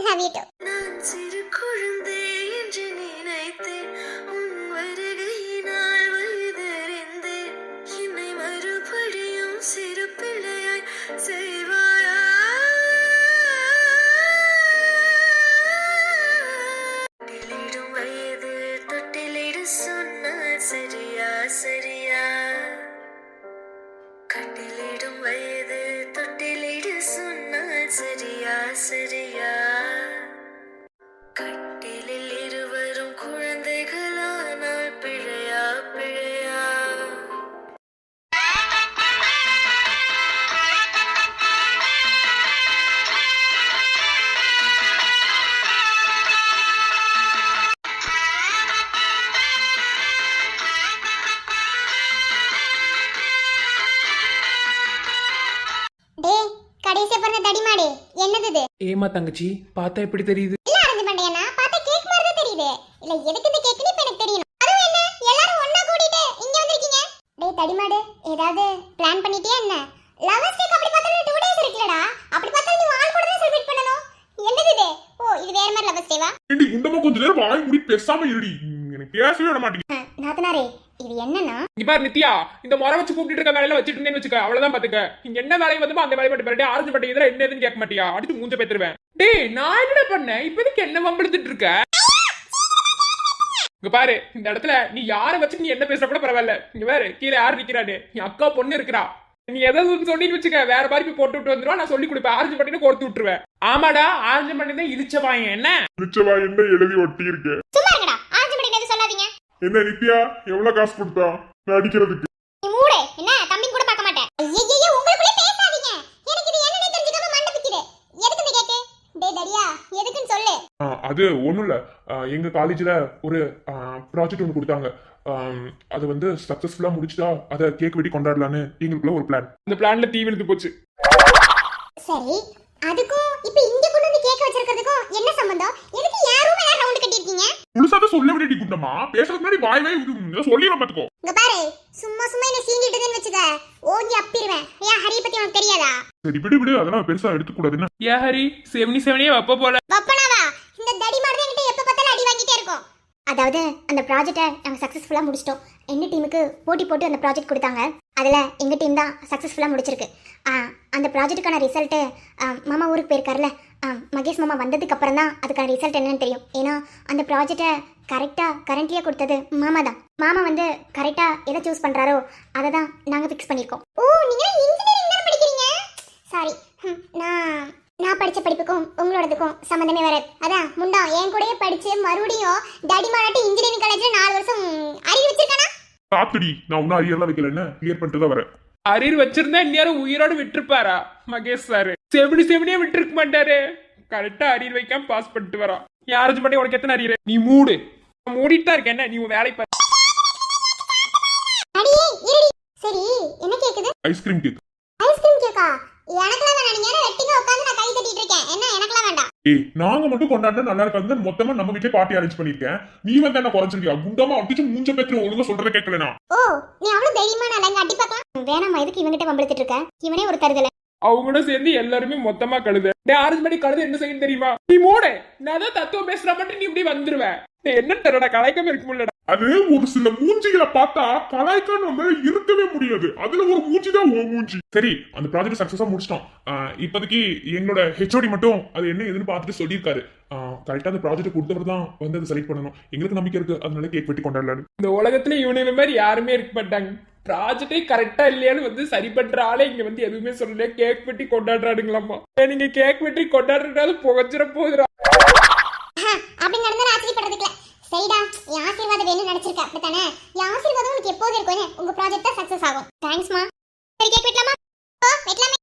Love you to. நான் சிறு குழந்தை என்று நினைத்தேன், உன் வருகையினால் வயதறிந்தேன். என்னை மறுபடியும் சிறு பிள்ளையாய் செய்வாயா? தொட்டிலிடும் வயது தொட்டிலிடு சொன்னால் சரியா சரியா? கட்டிலிடும் வயது தொட்டிலிடு சொன்னால் சரியா சரியா? கட்டிலில் இருவரும் குழந்தைகளானால் பிழையா பிழையா? ஏமா தங்கச்சி பார்த்தா எப்படி தெரியுது? இல்ல அரேஞ்ச் பண்ணேனா பார்த்தா கேக் மாதிரி தான் தெரியுது. இல்ல எதுக்கு இந்த கேக்னு இப்ப எனக்கு தெரியணும். அதுவும் என்ன எல்லாரும் ஒண்ணா கூடிட்டு இங்க வந்திருக்கீங்க? டேய் தடிமாடு ஏதாவது பிளான் பண்ணிட்டியா என்ன? லவர்ஸ் டேக் அப்படி பார்த்தா 2 டேஸ் இருக்குலடா. அப்படி பார்த்தா நீ ஆள் கூட தான் செலிப்ரேட் பண்ணனும். என்னது இது? ஓ இது வேற மாதிரி லவர்ஸ் டேவா? ஏண்டி குண்டமா கொஞ்ச நேரம் வாய் மூடி பேசாம இருடி. எனக்கு பேசவே விட மாட்டீங்க. நாதனாரே இது என்னன்னா இங்க பாரு நித்யா, இந்த முறை வச்சு கூப்பிட்டு இருக்க வேலையில வச்சிட்டு இருந்தேன்னு வச்சுக்க, அவ்வளவுதான் பாத்துக்க. இங்க என்ன வேலை வந்துமோ அந்த வேலையை மட்டும் பாரு. ஆரஞ்சு பட்டை இதெல்லாம் என்ன ஏதுன்னு கேட்க மாட்டியா? அடிச்சு மூஞ்ச பேத்துருவேன். டேய் நான் என்ன பண்ணேன்? இப்போதைக்கு என்ன வம்பெடுத்துட்டு இருக்க? இங்க பாரு, இந்த இடத்துல நீ யாரை வச்சு நீ என்ன பேசுற கூட பரவாயில்ல. இங்க பாரு கீழே யாரு நிக்கிறாரு? என் அக்கா பொண்ணு இருக்கிறா. நீ ஏதாவது சொல்லிட்டு வச்சுக்க, வேற மாதிரி போய் போட்டு விட்டு வந்துருவா. நான் சொல்லி கொடுப்பேன், ஆரஞ்சு பட்டினு கோர்த்து விட்டுருவேன். ஆமாடா, ஆரஞ்சு பட்டி தான் இழிச்சவாங்க. என்ன நிச்சயமா என்ன எழுதி ஒட்டி இருக்கு? சும்மா இருங்கடா. ஆரஞ்சு மணி எதுவும் சொல்லாதீங்க. என்ன நித்யா எவ்வளவு காசு கொடுத்தா நடிக்கிறதுக்கு? நீ மூடு. என்ன தம்பி கூட பார்க்க மாட்டேன். ஐயையே உங்களுக்குள்ளே பேசாதீங்க. எனக்கு இது என்னன்னே தெரிஞ்சுக்காம மண்டை பிக்குது. எதுக்கு இந்த கேக்கு? டேய் தடியா எதுக்குன்னு சொல்லு. அது ஒண்ணும் இல்ல. எங்க காலேஜ்ல ஒரு ப்ராஜெக்ட் ஒன்று கொடுத்தாங்க. அது வந்து சக்சஸ்ஃபுல்லா முடிச்சுட்டா அதை கேக் வெட்டி கொண்டாடலான்னு எங்களுக்குள்ள ஒரு பிளான். இந்த பிளான்ல தீ விழுந்து போச்சு. சரி அதுக்கும் இப்ப இங்க கொண்டு வந்து கேக் வச்சிருக்கிறதுக்கும் என்ன சம்பந்தம்? எதுக்கு யாரும் வேற ரவுண்ட் கட்டி இருக்கீங்க? முழுசாத சொல்ல விடடி குண்டமா. பேசுறதுக்கு முன்னாடி வாய் சொல்லி நம்ம பாத்துக்கோ. இங்க பாரு சும்மா என்ன சீண்டிட்டதுன்னு வெச்சுக்க ஓங்கி அப்பிடுவேன். ஏன் ஹரி பத்தி உனக்கு தெரியாதா? சரி விடு அதெல்லாம் பெருசா எடுத்துக்க கூடாதுன்னு. ஏ ஹரி 77 வப்ப போல. வப்பனாவா? இந்த தடி மாதிரி என்கிட்ட எப்ப பார்த்தாலும் அடி வாங்கிட்டே இருக்கும். அதாவது அந்த ப்ராஜெக்ட்டை நாங்கள் சக்ஸஸ்ஃபுல்லாக முடிச்சிட்டோம். எங்க டீமுக்கு போட்டி போட்டு அந்த ப்ராஜெக்ட் கொடுத்தாங்க. அதில் எங்கள் டீம் தான் சக்ஸஸ்ஃபுல்லாக முடிச்சிருக்கு. அந்த ப்ராஜெக்ட்டுக்கான ரிசல்ட்டு மாமா ஊருக்கு போயிருக்காருல்ல, மகேஷ் மாமா வந்ததுக்கு அப்புறம் தான் அதுக்கான ரிசல்ட் என்னன்னு தெரியும். ஏன்னா அந்த ப்ராஜெக்டை கரண்ட்லியாக கொடுத்தது மாமா தான். மாமா வந்து கரெக்டாக எதை சூஸ் பண்ணுறாரோ அதை தான் நாங்கள் ஃபிக்ஸ் பண்ணியிருக்கோம். ஓ நீங்கள் இன்ஜினியரிங் தான் படிக்கிறீங்க? சாரி, நான் படித்த படிப்புக்கும் உங்களோடதுக்கும் சம்மந்தமே வராது. அதான் முண்டா என் கூடயே படிச்சு மறுபடியும் டடி மாநாட்டு இன்ஜினியரிங் காலேஜ்ல 4 வருஷம் அறிவு வச்சிருக்கானா? காத்துடி நான் ஒன்னும் அரியெல்லாம் வைக்கலன்னு கிளியர் பண்ணிட்டு தான் வரேன். அரியர் வச்சிருந்தா இந்நேரம் உயிரோடு விட்டுருப்பாரா மகேஷ் சார்? 77 விட்டுருக்க மாட்டாரு. கரெக்டா அரியர் வைக்காம பாஸ் பண்ணிட்டு வரா. யாராச்சும் பண்ணி உனக்கு எத்தனை அரியர்? நீ மூடிட்டு தான் இருக்க. என்ன நீ வேலை பாரு. அடியே இருடி. சரி என்ன கேக்குது? Ice cream cake. ஐஸ்கிரீம் கேக்கா? எனக்குலாம் வேணாம். நீங்க வெட்டிங்க உட்கார்ந்து நான் கை தட்டிட்டு இருக்கேன். என்ன எனக்குலாம் வேண்டாம். ஏய் நாங்க மட்டும் கொண்டாடினா நல்லா இருக்காது. மொத்தமா நம்ம வீட்லயே பார்ட்டி அரேஞ்ச் பண்ணிருக்கேன். நீ வந்து என்ன குறைஞ்சிருக்கியா? குண்டமா அடிச்சு மூஞ்ச பேத்து ஒழுங்கா சொல்றத கேட்கலனா? ஓ நீ அவ்வளவு தைரியமா நான் அடி பார்க்கலாம். வேணாமா எதுக்கு இவங்கிட்ட வம்பிழுத்துட்டு இருக்க? இவனே ஒரு தருதல. அவங்களோட சேர்ந்து எல்லாருமே மொத்தமா கழுது. ஆரஞ்சு மணி கழுது என்ன செய்யும் தெரியுமா? நீ மூடு. நான் தான் தத்துவம் பேசுற மட்டும் நீ இப்படி வந்துருவேன். என்ன தரடா கலாய்க்காம இருக்க முடியலடா. அது ஒரு சில மூஞ்சிகளை பார்த்தா கலாய்க்க நம்ம இருக்கவே முடியாது. அதுல ஒரு மூஞ்சி தான் ஓ மூஞ்சி. சரி அந்த ப்ராஜெக்ட் சக்சஸா முடிச்சிட்டோம். இப்போதைக்கு எங்களோட ஹெச்ஓடி மட்டும் அது என்ன எதுன்னு பார்த்துட்டு சொல்லியிருக்காரு. கரெக்டா அந்த ப்ராஜெக்ட் கொடுத்தவர் தான் வந்து அதை செலக்ட் பண்ணணும். எங்களுக்கு நம்பிக்கை இருக்கு. அதனால கேக் வெட்டி கொண்டாடலாம். இந்த உலகத்துல இவனுங்க மாதிரி யாருமே இருக்க மாட்டாங்க. ப்ராஜெக்டே கரெக்டா இல்லையான்னு வந்து சரி பண்ற ஆளே இங்க வந்து எதுவுமே சொல்லல. கேக் வெட்டி கொண்டாடுறானுங்களாமா. நீங்க கேக் வெட்டி கொண்டாடுறதால புகச்சிட போகுதுடா. அப்படி நடந்தா ஆச்சரியப்படுறதுக்கு சரிடா. என் ஆசீர்வாதம் வேணும்னு நினைச்சிருக்க அப்படித்தானே? என் ஆசீர்வாதம் உனக்கு எப்போது இருக்கும். உங்க ப்ராஜெக்ட் தான் சக்சஸ் ஆகும். தேங்க்ஸ்மா. சரி கேக் வெட்டலாமா? வெட்டலாமே.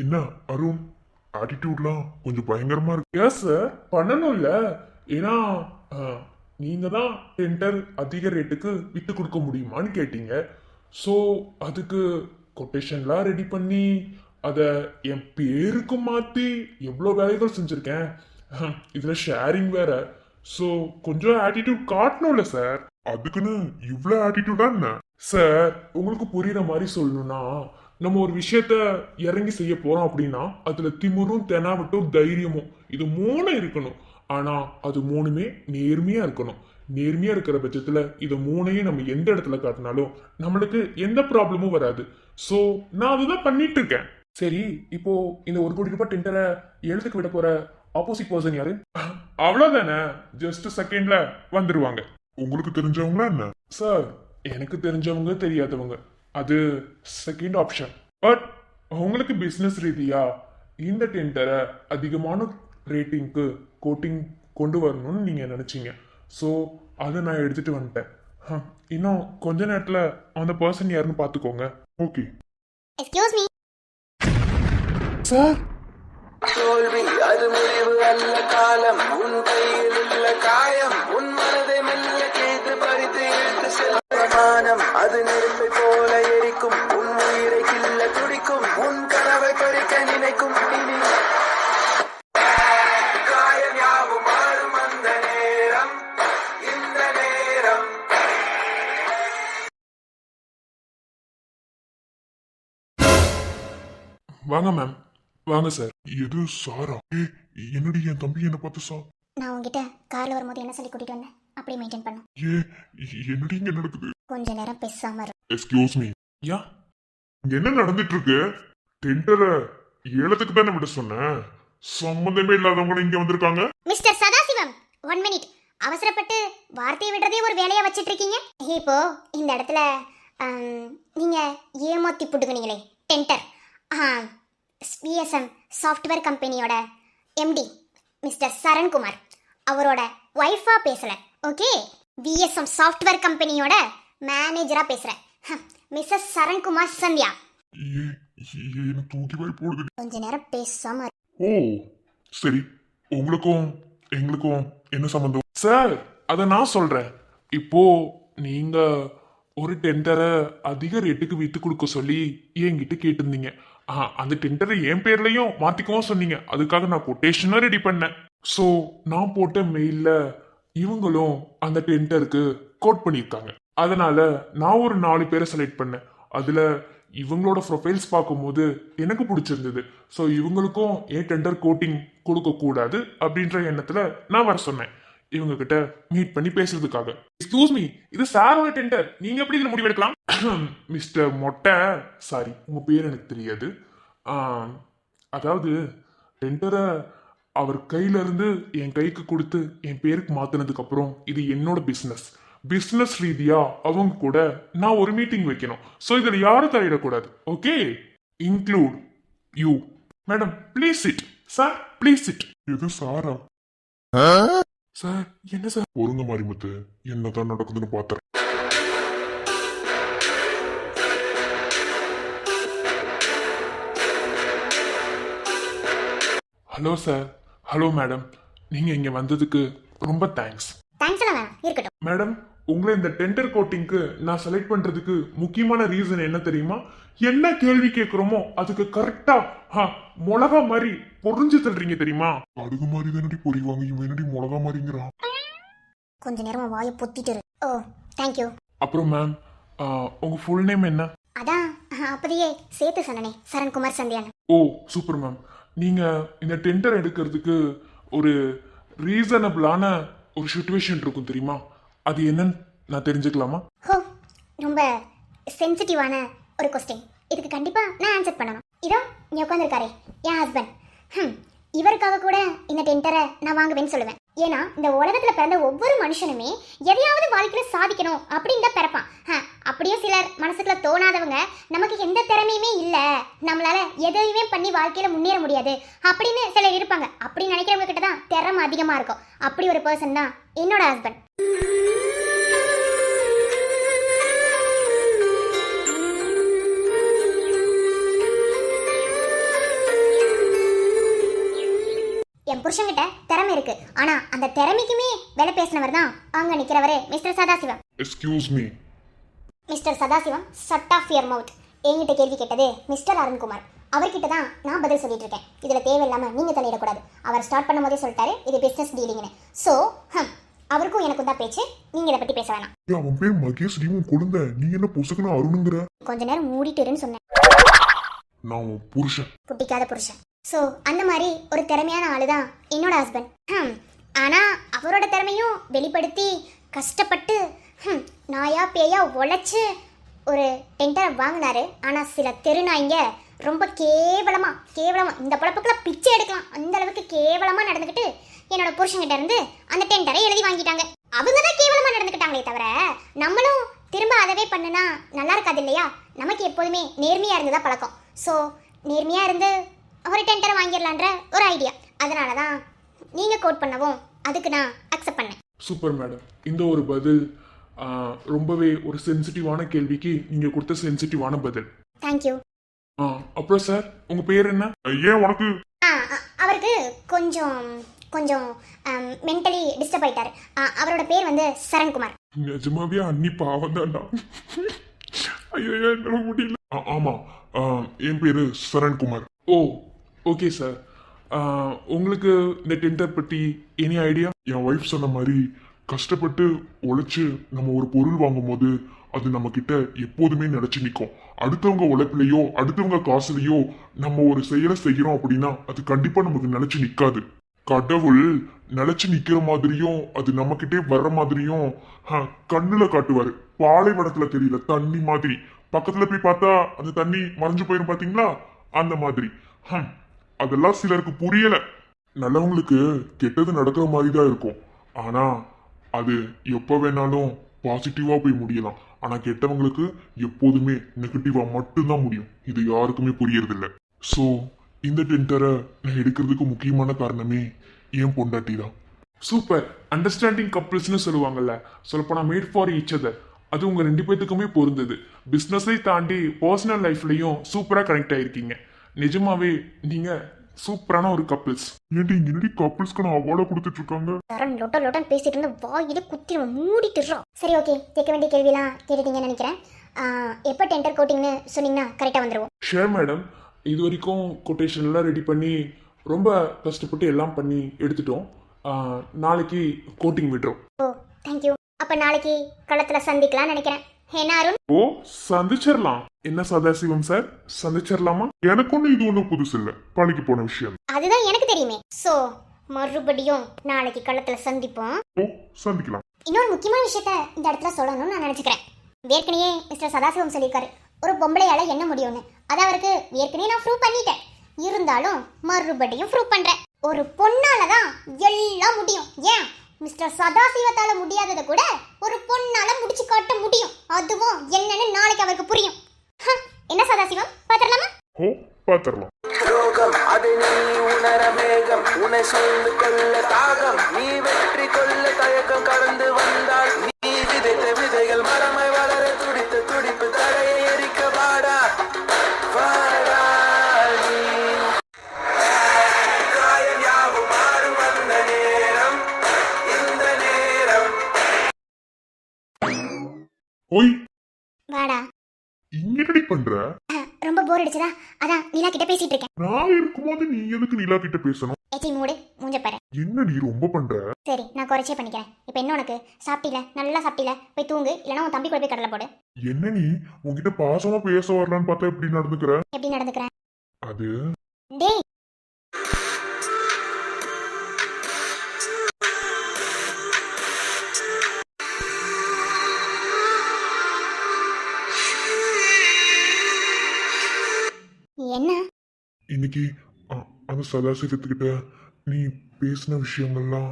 என்ன அருண் ஆட்டிடியூட்லாம் கொஞ்சம் பயங்கரமா இருக்கு. எஸ் சார் பண்ணணும் இல்ல. ஏன்னா நீங்க தான் டெண்டர் அதிக ரேட்டுக்கு விட்டு கொடுக்க முடியுமான்னு கேட்டீங்க. ஸோ அதுக்கு கொட்டேஷன்லாம் ரெடி பண்ணி அதை என் பேருக்கு மாத்தி எவ்வளோ வேலைகள் செஞ்சிருக்கேன். இதுல ஷேரிங் வேற. ஸோ கொஞ்சம் ஆட்டிடியூட் காட்டணும்ல சார். அதுக்குன்னு இவ்வளோ ஆட்டிடியூடா என்ன சார்? உங்களுக்கு புரியுற மாதிரி சொல்லணும்னா நம்ம ஒரு விஷயத்த இறங்கி செய்ய போறோம் அப்படின்னா அதுல திமிரும் தெனாவட்டும் தைரியமும் இது 3 இருக்கணும். ஆனா அது 3மே நேர்மையா இருக்கணும். நேர்மையா இருக்கிற பட்சத்துல இது 3ஐயும் நம்ம எந்த இடத்துல காட்டினாலும் நம்மளுக்கு எந்த ப்ராப்ளமும் வராது. சோ நான் அதுதான் பண்ணிட்டு இருக்கேன். சரி இப்போ இந்த 1 கோடி ரூபாய் டெண்டரை எழுதுக்கு விட போற ஆப்போசிட் பர்சன் யாரு? அவ்வளவுதானே, ஜஸ்ட் செகண்ட்ல வந்துருவாங்க. உங்களுக்கு தெரிஞ்சவங்களா என்ன சார்? எனக்கு தெரிஞ்சவங்க தெரியாதவங்க அது செகண்ட் ஆப்ஷன். பட் உங்களுக்கு பிசினஸ் ரீதியா இந்த டெண்டரை அதிகமான ரேட்டிங்க்கு கோட்டிங் கொண்டு வரணும்னு நீங்க நினைச்சீங்க. ஸோ அதை நான் எடுத்துட்டு வந்துட்டேன். இன்னும் கொஞ்ச நேரத்துல அந்த பர்சன் யாருன்னு பார்த்துக்கோங்க. Okay excuse me. சார். தோல்வி அது முடிவு அல்ல காலம், உன் கையில் உள்ள காயம் உன் மனதை மெல்ல கேட்டு பறித்து இழுத்து செல்லும். அது நெருப்பை போல எரிக்கும், உன் உயிரை கிள்ள துடிக்கும், உன் கனவை பறிக்க நினைக்கும். இனி காயம் யாவும் மாறும் அந்த நேரம், இந்த நேரம். வாங்க மேம், வாங்க சார். எது சாரா? என்னடி என் தம்பி என்ன பார்த்து சார்? நான் உங்ககிட்ட கார்ல வரும்போது என்ன சொல்லி கூட்டிட்டு வந்தேன், அப்படியே மெயின்டைன் பண்ணு. என்னடி இங்க நடக்குது? கொஞ்ச நேரம் பேசாம இரு. Excuse me. யா, இங்க என்ன நடந்துட்டு இருக்கு? டெண்டரை ஏலத்துக்கு தானே விட சொன்னேன். சம்பந்தமே இல்லாதவங்க இங்க வந்திருக்காங்க. Mister Sadasivam, 1 minute. அவசரப்பட்டு வார்த்தையை விடுறதே ஒரு வேலையா வச்சிட்டு இருக்கீங்க. இப்போ இந்த இடத்துல நீங்க ஏமாத்தி புட்டுக்குனீங்களே டெண்டர். விஎஸ்எம் சாஃப்ட்வேர் கம்பெனியோட எம்டி மிஸ்டர் சரண்குமார் அவரோட ஒய்ஃபா பேசல. ஓகே, விஎஸ்எம் சாஃப்ட்வேர் கம்பெனியோட மேனேஜரா பேசுறேன். மிஸ்ஸஸ் சரண்குமார் சந்தியா. தூக்கி போய் போடுது. கொஞ்ச நேரம் பேசாம. ஓ சரி, உங்களுக்கும் எங்களுக்கும் என்ன சம்பந்தம் சார்? அத நான் சொல்றேன். இப்போ நீங்க ஒரு டெண்டரை அதிக ரேட்டுக்கு வித்து கொடுக்க சொல்லி என்கிட்ட கேட்டிருந்தீங்க. அந்த டெண்டரை என் பேர்லயும் மாத்திக்கவும் சொன்னீங்க. அதுக்காக நான் கொட்டேஷனும் ரெடி பண்ணேன். ஸோ நான் போட்ட மெயில்ல இவங்களும் அந்த டெண்டருக்கு கோட் பண்ணியிருக்காங்க. அதனால நான் ஒரு 4 பேரை செலக்ட் பண்ணேன். அதுல இவங்களோட ப்ரொஃபைல்ஸ் பார்க்கும்போது எனக்கு பிடிச்சிருந்தது. ஸோ இவங்களுக்கும் ஏன் டெண்டர் கோட்டிங் கொடுக்க கூடாது அப்படின்ற எண்ணத்துல நான் வர சொன்னேன் இவங்க கிட்ட மீட் பண்ணி பேசுறதுக்காக. எக்ஸ்கியூஸ் மீ, இது சாரோட டெண்டர், நீங்க எப்படி இதுல முடிவெடுக்கலாம்? மிஸ்டர் மொட்டை, சாரி உங்க பேர் எனக்கு தெரியாது. அதாவது டெண்டரை அவர் கையில இருந்து என் கைக்கு கொடுத்து என் பேருக்கு மாத்தினதுக்கு அப்புறம் இது என்னோட பிசினஸ் ரீதியா அவங்க கூட நான் ஒரு மீட்டிங் வைக்கணும். ஸோ இதுல யாரும் தலையிடக்கூடாது. Okay, include you. Madam please sit. Sir please sit. எது சாரா? சார் என்ன சார்? ஒருங்க மாரிமுத்து, என்னதான் நடக்குதுன்னு பார்த்தேன். Hello sir. ஹலோ மேடம், நீங்க இங்க வந்ததுக்கு ரொம்ப தேங்க்ஸ். தேங்க்ஸ் எல்லாம் வேணாம், இருக்கட்டும். மேடம், உங்களை இந்த டெண்டர் கோட்டிங்க்கு நான் செலக்ட் பண்றதுக்கு முக்கியமான ரீசன் என்ன தெரியுமா? என்ன கேள்வி கேட்கிறோமோ அதுக்கு கரெக்டா மிளகா மாதிரி பொறிஞ்சு தள்ளுறீங்க தெரியுமா? அதுக்கு மாதிரி தானடி பொறிவாங்க, இவன் என்னடி மிளகா மாதிரிங்கிறான். கொஞ்ச நேரமா வாயை பொத்திட்டு இரு. ஓ தேங்க்யூ. அப்புறம் மேம், உங்க ஃபுல் நேம் என்ன? அதான் அப்பதையே சேர்த்து சொன்னனே, சரண்குமார் சந்தியான். ஓ சூப்பர் மேம். நீங்க இந்த டெண்டர் எடுக்கிறதுக்கு ஒரு ரீசனபிளான ஒரு சிச்சுவேஷன் இருக்கும் தெரியுமா? அது என்னன்னு நான் தெரிஞ்சுக்கலாமா? ஹோ, ரொம்ப சென்சிட்டிவான ஒரு கொஸ்டின். இதுக்கு கண்டிப்பா நான் ஆன்சர் பண்ணணும். இதோ இங்க உட்காந்துருக்காரே என் ஹஸ்பண்ட். இவருக்காக கூட இந்த டெண்டரை நான் வாங்குவேன்னு சொல்லுவேன். ஏன்னா இந்த உலகத்துல பிறந்த ஒவ்வொரு மனுஷனுமே எதையாவது வாழ்க்கையில சாதிக்கணும் அப்படின்னு தான் பிறப்பான். அப்படியே சிலர் மனசுக்குள்ள தோணாதவங்க, நமக்கு எந்த திறமையுமே இல்ல, நம்மளால எதையுமே பண்ணி வாழ்க்கையில முன்னேற முடியாது அப்படின்னு சிலர் இருப்பாங்க. அப்படி நினைக்கிறவங்க கிட்ட தான் திறமை அதிகமா இருக்கும். அப்படி ஒரு பர்சன் தான் என்னோட ஹஸ்பண்ட். என் புருஷன்கிட்ட திறமை இருக்கு. ஆனா அந்த திறமைக்குமே வேலை பேசினவர் தான் அங்க நிக்கிறவரே mister Sadasivam. Excuse me. Mister Sadasivam, shut off your mouth. என்கிட்ட கேள்வி கேட்டது மிஸ்டர் அருண்குமார். அவர்கிட்ட தான் நான் பதில் சொல்லிட்டு இருக்கேன். இதுல தேவையில்லாம நீங்க தலையிடக்கூடாது. அவர் ஸ்டார்ட் பண்ணும் போதே சொல்லிட்டாரு இது பிசினஸ் டீலிங்னு. சோ அவருக்கும் எனக்கும் தான் பேச்சு. நீங்க இதை பத்தி பேச வேணாம். அவன் பேர் மகேஷ், நீ கொழுந்த, நீ என்ன புசக்கன அருணுங்கற? கொஞ்ச நேரம் மூடிட்டு இருன்னு சொன்னேன். நான் உன் புருஷன், புட்டிக்காத புருஷன். ஸோ அந்த மாதிரி ஒரு திறமையான ஆளு தான் என்னோட ஹஸ்பண்ட். ஆனால் அவரோட திறமையும் வெளிப்படுத்தி கஷ்டப்பட்டு நாயா பேயா உழைச்சி ஒரு டெண்டரை வாங்கினாரு. ஆனால் சில தெருநாய்ங்க ரொம்ப கேவலமாக இந்த பழப்புக்கெல்லாம் பிச்சை எடுக்கலாம் அந்த அளவுக்கு கேவலமாக நடந்துக்கிட்டு என்னோட புருஷன்கிட்ட இருந்து அந்த டெண்டரை எழுதி வாங்கிட்டாங்க. அவங்க தான் கேவலமாக நடந்துக்கிட்டாங்களே தவிர நம்மளும் திரும்ப அதவே பண்ணுனா நல்லா இருக்காது இல்லையா? நமக்கு எப்போதுமே நேர்மையாக இருந்ததா பழக்கம். ஸோ நேர்மையாக இருந்து ஒரு டெண்டரை வாங்கிடலான்ற ஒரு ஐடியா. அதனால தான் நீங்கள் கோட் பண்ணவும் அதுக்கு நான் அக்செப்ட் பண்ணேன். Super madam. இந்த ஒரு பதில் ரொம்பவே ஒரு சென்சிட்டிவான கேள்விக்கு நீங்க கொடுத்த சென்சிட்டிவான பதில். தேங்க்யூ. அப்புறம் சார் உங்க பேர் என்ன? ஏன் உனக்கு? அவருக்கு கொஞ்சம் கொஞ்சம் மென்டலி டிஸ்டர்ப் ஆயிட்டாரு. அவரோட பேர் வந்து சரண்குமார். நிஜமாவே அன்னி பாவம் தான்டா. ஐயோ என்னால முடியல. ஆமா, என் பேரு சரண்குமார். ஓ ஓகே சார். உங்களுக்கு இந்த டெண்டர் பத்தி எனி ஐடியா? என் ஒய்ஃப் சொன்ன மாதிரி கஷ்டப்பட்டு உழைச்சு நம்ம ஒரு பொருள் வாங்கும் போது அது நம்ம கிட்ட எப்போதுமே நினைச்சு நிற்கும். அடுத்தவங்க உழைப்புலையோ அடுத்தவங்க காசுலையோ நம்ம ஒரு செயலை செய்யறோம் அப்படின்னா அது கண்டிப்பா நமக்கு நினைச்சு நிக்காது. கடவுள் நினைச்சு நிக்கிற மாதிரியும் அது நம்ம கிட்டே வர்ற மாதிரியும் கண்ணுல காட்டுவாரு. பாலைவனத்துல தெரியல தண்ணி மாதிரி, பக்கத்துல போய் பார்த்தா அந்த தண்ணி மறைஞ்சு போயிரும் பாத்தீங்களா, அந்த மாதிரி. அதெல்லாம் சிலருக்கு புரியல. நல்லவங்களுக்கு கெட்டது நடக்கிற மாதிரி தான் இருக்கும். ஆனா அது எப்ப வேணாலும் பாசிட்டிவா போய் முடியலாம். ஆனா கெட்டவங்களுக்கு எப்போதுமே நெகட்டிவா மட்டும்தான் முடியும். இது யாருக்குமே புரியறது இல்ல. சோ இந்த டெண்டரை நான் எடுக்கிறதுக்கு முக்கியமான காரணமே என் பொண்டாட்டி தான். சூப்பர். அண்டர்ஸ்டாண்டிங் கப்பிள்ஸ்னு சொல்லுவாங்கல்ல, சொல்லப்போனா மேட் ஃபார் ஈச் அதர். அது உங்க ரெண்டு பேத்துக்குமே பொருந்தது. பிசினஸை தாண்டி பர்சனல் லைஃப்லயும் சூப்பரா கனெக்ட் ஆயிருக்கீங்க. நிஜமாவே நீங்க சூப்பரான ஒரு கப்பிள்ஸ். ஏன்டி இங்க கப்பிள்ஸ்க்கு நான் அவார்டா கொடுத்துட்டு இருக்காங்க? சரண் லொட்ட லொட்டன் பேசிட்டு இருந்து வாயில குத்திடுவோம், மூடிட்டுறோம். சரி ஓகே, கேட்க வேண்டிய கேள்விலாம் கேட்டுட்டீங்கன்னு நினைக்கிறேன். எப்போ டெண்டர் கோட்டிங்னு சொன்னீங்கன்னா கரெக்டாக வந்துடுவோம். Share madam. இது வரைக்கும் கொட்டேஷன்லாம் ரெடி பண்ணி ரொம்ப கஷ்டப்பட்டு எல்லாம் பண்ணி எடுத்துட்டோம். நாளைக்கு கோட்டிங் விடுறோம். ஓ தேங்க்யூ. அப்போ நாளைக்கு களத்தில் சந்திக்கலாம்னு நினைக்கிறேன். என்ன அருண்? ஓ சந்திச்சிடலாம். என்ன சதாசிவம் சார், சந்திச்சிடலாமா? எனக்கு ஒண்ணு இது ஒன்றும் புதுசு இல்ல, பழகி போன விஷயம். அதுதான் எனக்கு தெரியுமே. ஸோ மறுபடியும் நாளைக்கு களத்தில் சந்திப்போம். ஓ சந்திக்கலாம். இன்னொரு முக்கியமான விஷயத்த இந்த இடத்துல சொல்லணும்னு நான் நினச்சிக்கிறேன். ஏற்கனவே மிஸ்டர் சதாசிவம் சொல்லியிருக்காரு ஒரு பொம்பளையால என்ன முடியும்னு. அதை அவருக்கு ஏற்கனவே நான் ப்ரூவ் பண்ணிட்டேன். இருந்தாலும் மறுபடியும் ப்ரூவ் பண்றேன். ஒரு பொண்ணால தான் எல்லாம் முடியும். ஏன் மிஸ்டர் சதாசிவத்தால முடியாததை கூட ஒரு பொண்ணால முடிச்சு காட்ட முடியும். அதுவும் என்னன்னு நாளைக்கு அவருக்கு புரியும். என்ன சதாசிவம், பாத்திரலாமா? ஓ பாத்திரலாம். ரோகம் அதை நீ உணர மேகம், உன்னை சூழ்ந்து கொள்ள தாகம், நீ வெற்றி கொள்ள தயக்கம் கடந்து வந்தால் நீ விதைத்த விதைகள் மரமாய் வளர துடித்த துடிப்பு தடையை எரிக்க வாடா வாடா நீ. காயம் யாவும் மாறும் வந்த நேரம் இந்த நேரம். ஓய் வாடா. இங்கடி பண்ற? ரொம்ப போர் அடிச்சதா, அதான் நிலா கிட்ட பேசிட்டு இருக்கேன். நான் இருக்கும்போது நீ எதுக்கு நிலா கிட்ட பேசணும்? ஏச்சி மூடு, மூஞ்ச பாரு. என்ன நீ ரொம்ப பண்ற? சரி நான் குறைச்சே பண்ணிக்கிறேன். இப்போ என்ன உனக்கு, சாப்பிட்டீல, நல்லா சாப்பிட்டீல, போய் தூங்கு. இல்லைன்னா உன் தம்பி கூட போய் கடலை போடு. என்ன நீ உன்கிட்ட பாசமா பேச வரலான்னு பார்த்தா எப்படி நடந்துக்கிற? எப்படி நடந்துக்கிறேன்? அது டேய் என்ன இன்னைக்கு அந்த சதாசிவத்துக்கிட்ட நீ பேசின விஷயங்கள்லாம்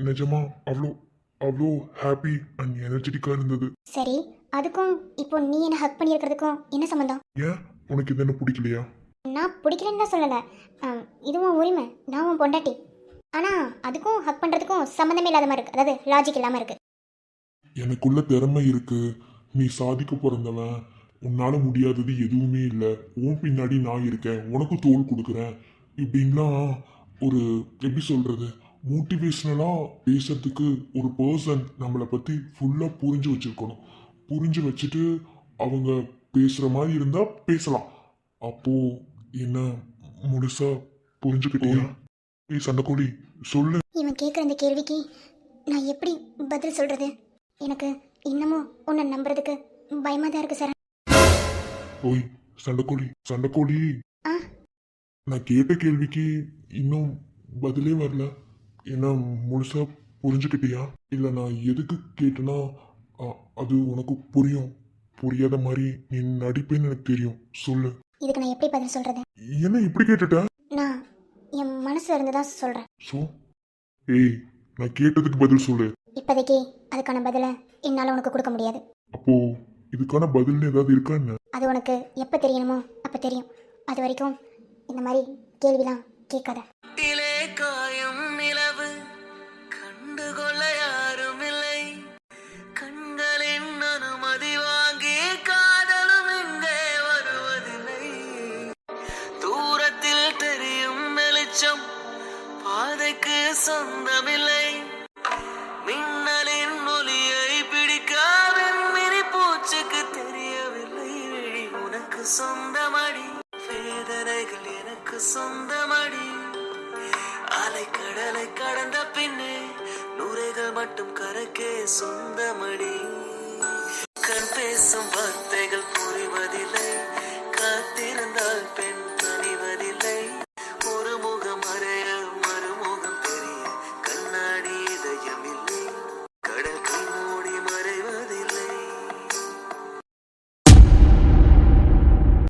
நிஜமா அவ்வளோ அவ்வளோ ஹாப்பி அண்ட் எனர்ஜெட்டிக்காக இருந்தது. சரி, அதுக்கும் இப்போ நீ என்ன ஹக் பண்ணியிருக்கிறதுக்கும் என்ன சம்மந்தம்? ஏன் உனக்கு இது என்ன பிடிக்கலையா? நான் பிடிக்கலன்னு தான் சொல்லலை. இதுவும் உரிமை, நான் உன் பொண்டாட்டி. ஆனால் அதுக்கும் ஹக் பண்ணுறதுக்கும் சம்மந்தமே இல்லாத மாதிரி இருக்குது. அதாவது லாஜிக் இல்லாமல் இருக்குது. எனக்குள்ள திறமை இருக்கு, நீ சாதிக்க பிறந்தவன், உன்னால முடியாதது எதுவுமே இல்லை, உன் பின்னாடி நான் இருக்கேன், உனக்கு தோல் கொடுக்குறேன், இப்படின்லாம் ஒரு எப்படி சொல்றது, மோட்டிவேஷனலா பேசுறதுக்கு ஒரு பர்சன் நம்மளை பத்தி ஃபுல்லா புரிஞ்சு வச்சிருக்கணும். புரிஞ்சு வச்சுட்டு அவங்க பேசுற மாதிரி இருந்தா பேசலாம். அப்போ என்ன முழுசா புரிஞ்சுக்கிட்டியா? ஏய் சண்டைக்கோழி சொல்லு. இவன் கேட்குற இந்த கேள்விக்கு நான் எப்படி பதில் சொல்கிறது? எனக்கு இன்னமும் உன்னை நம்புறதுக்கு பயமாக தான் இருக்கு சார். ஓய் சண்டைக்கோழி சண்டைக்கோழி, ஆ நான் கேட்ட கேள்விக்கு இன்னும் பதிலே வரல. என்ன முழுசா புரிஞ்சுக்கிட்டியா? இல்லை நான் எதுக்கு கேட்டேன்னா அது உனக்கு புரியும். புரியாத மாதிரி நீ நடிப்பேன்னு எனக்கு தெரியும். சொல்லு. இதுக்கு நான் எப்படி பதில் சொல்கிறது? என்ன இப்படி கேட்டுட்ட? நான் என் மனசுல இருந்து தான் சொல்கிறேன். ஸோ ஏய் நான் கேட்டதுக்கு பதில் சொல்லு. இப்போதைக்கு அதுக்கான பதிலை என்னால் உனக்கு கொடுக்க முடியாது. அப்போ இதுக்கான பதில்னு ஏதாவது இருக்கா என்ன? அது உனக்கு எப்போ தெரியணுமோ அப்போ தெரியும். அது வரைக்கும் இந்த மாதிரி கேள்விலாம் கேட்காத. இலே காயும் நிலவு கண்டுகொள்ள யாரும் இல்லை, கண்களின் அனுமதி வாங்கி காதலும் இங்கே வருவதில்லை. தூரத்தில் தெரியும் வெளிச்சம் பாதைக்கு சொந்தமில்லை, மின்னலின் ஒளியை பிடிக்காவின் மினி பூச்சுக்கு தெரியவில்லை. விழி உனக்கு சொந்தமடி, வேதனைகள் எனக்கு சொந்தமடி. அலைக்கடலை கடந்த பின்னே நுரைகள் மட்டும் கரைக்கே சொந்தமடி. கண் பேசும் வார்த்தைகள் புரிவதில்லை, காத்திருந்தால்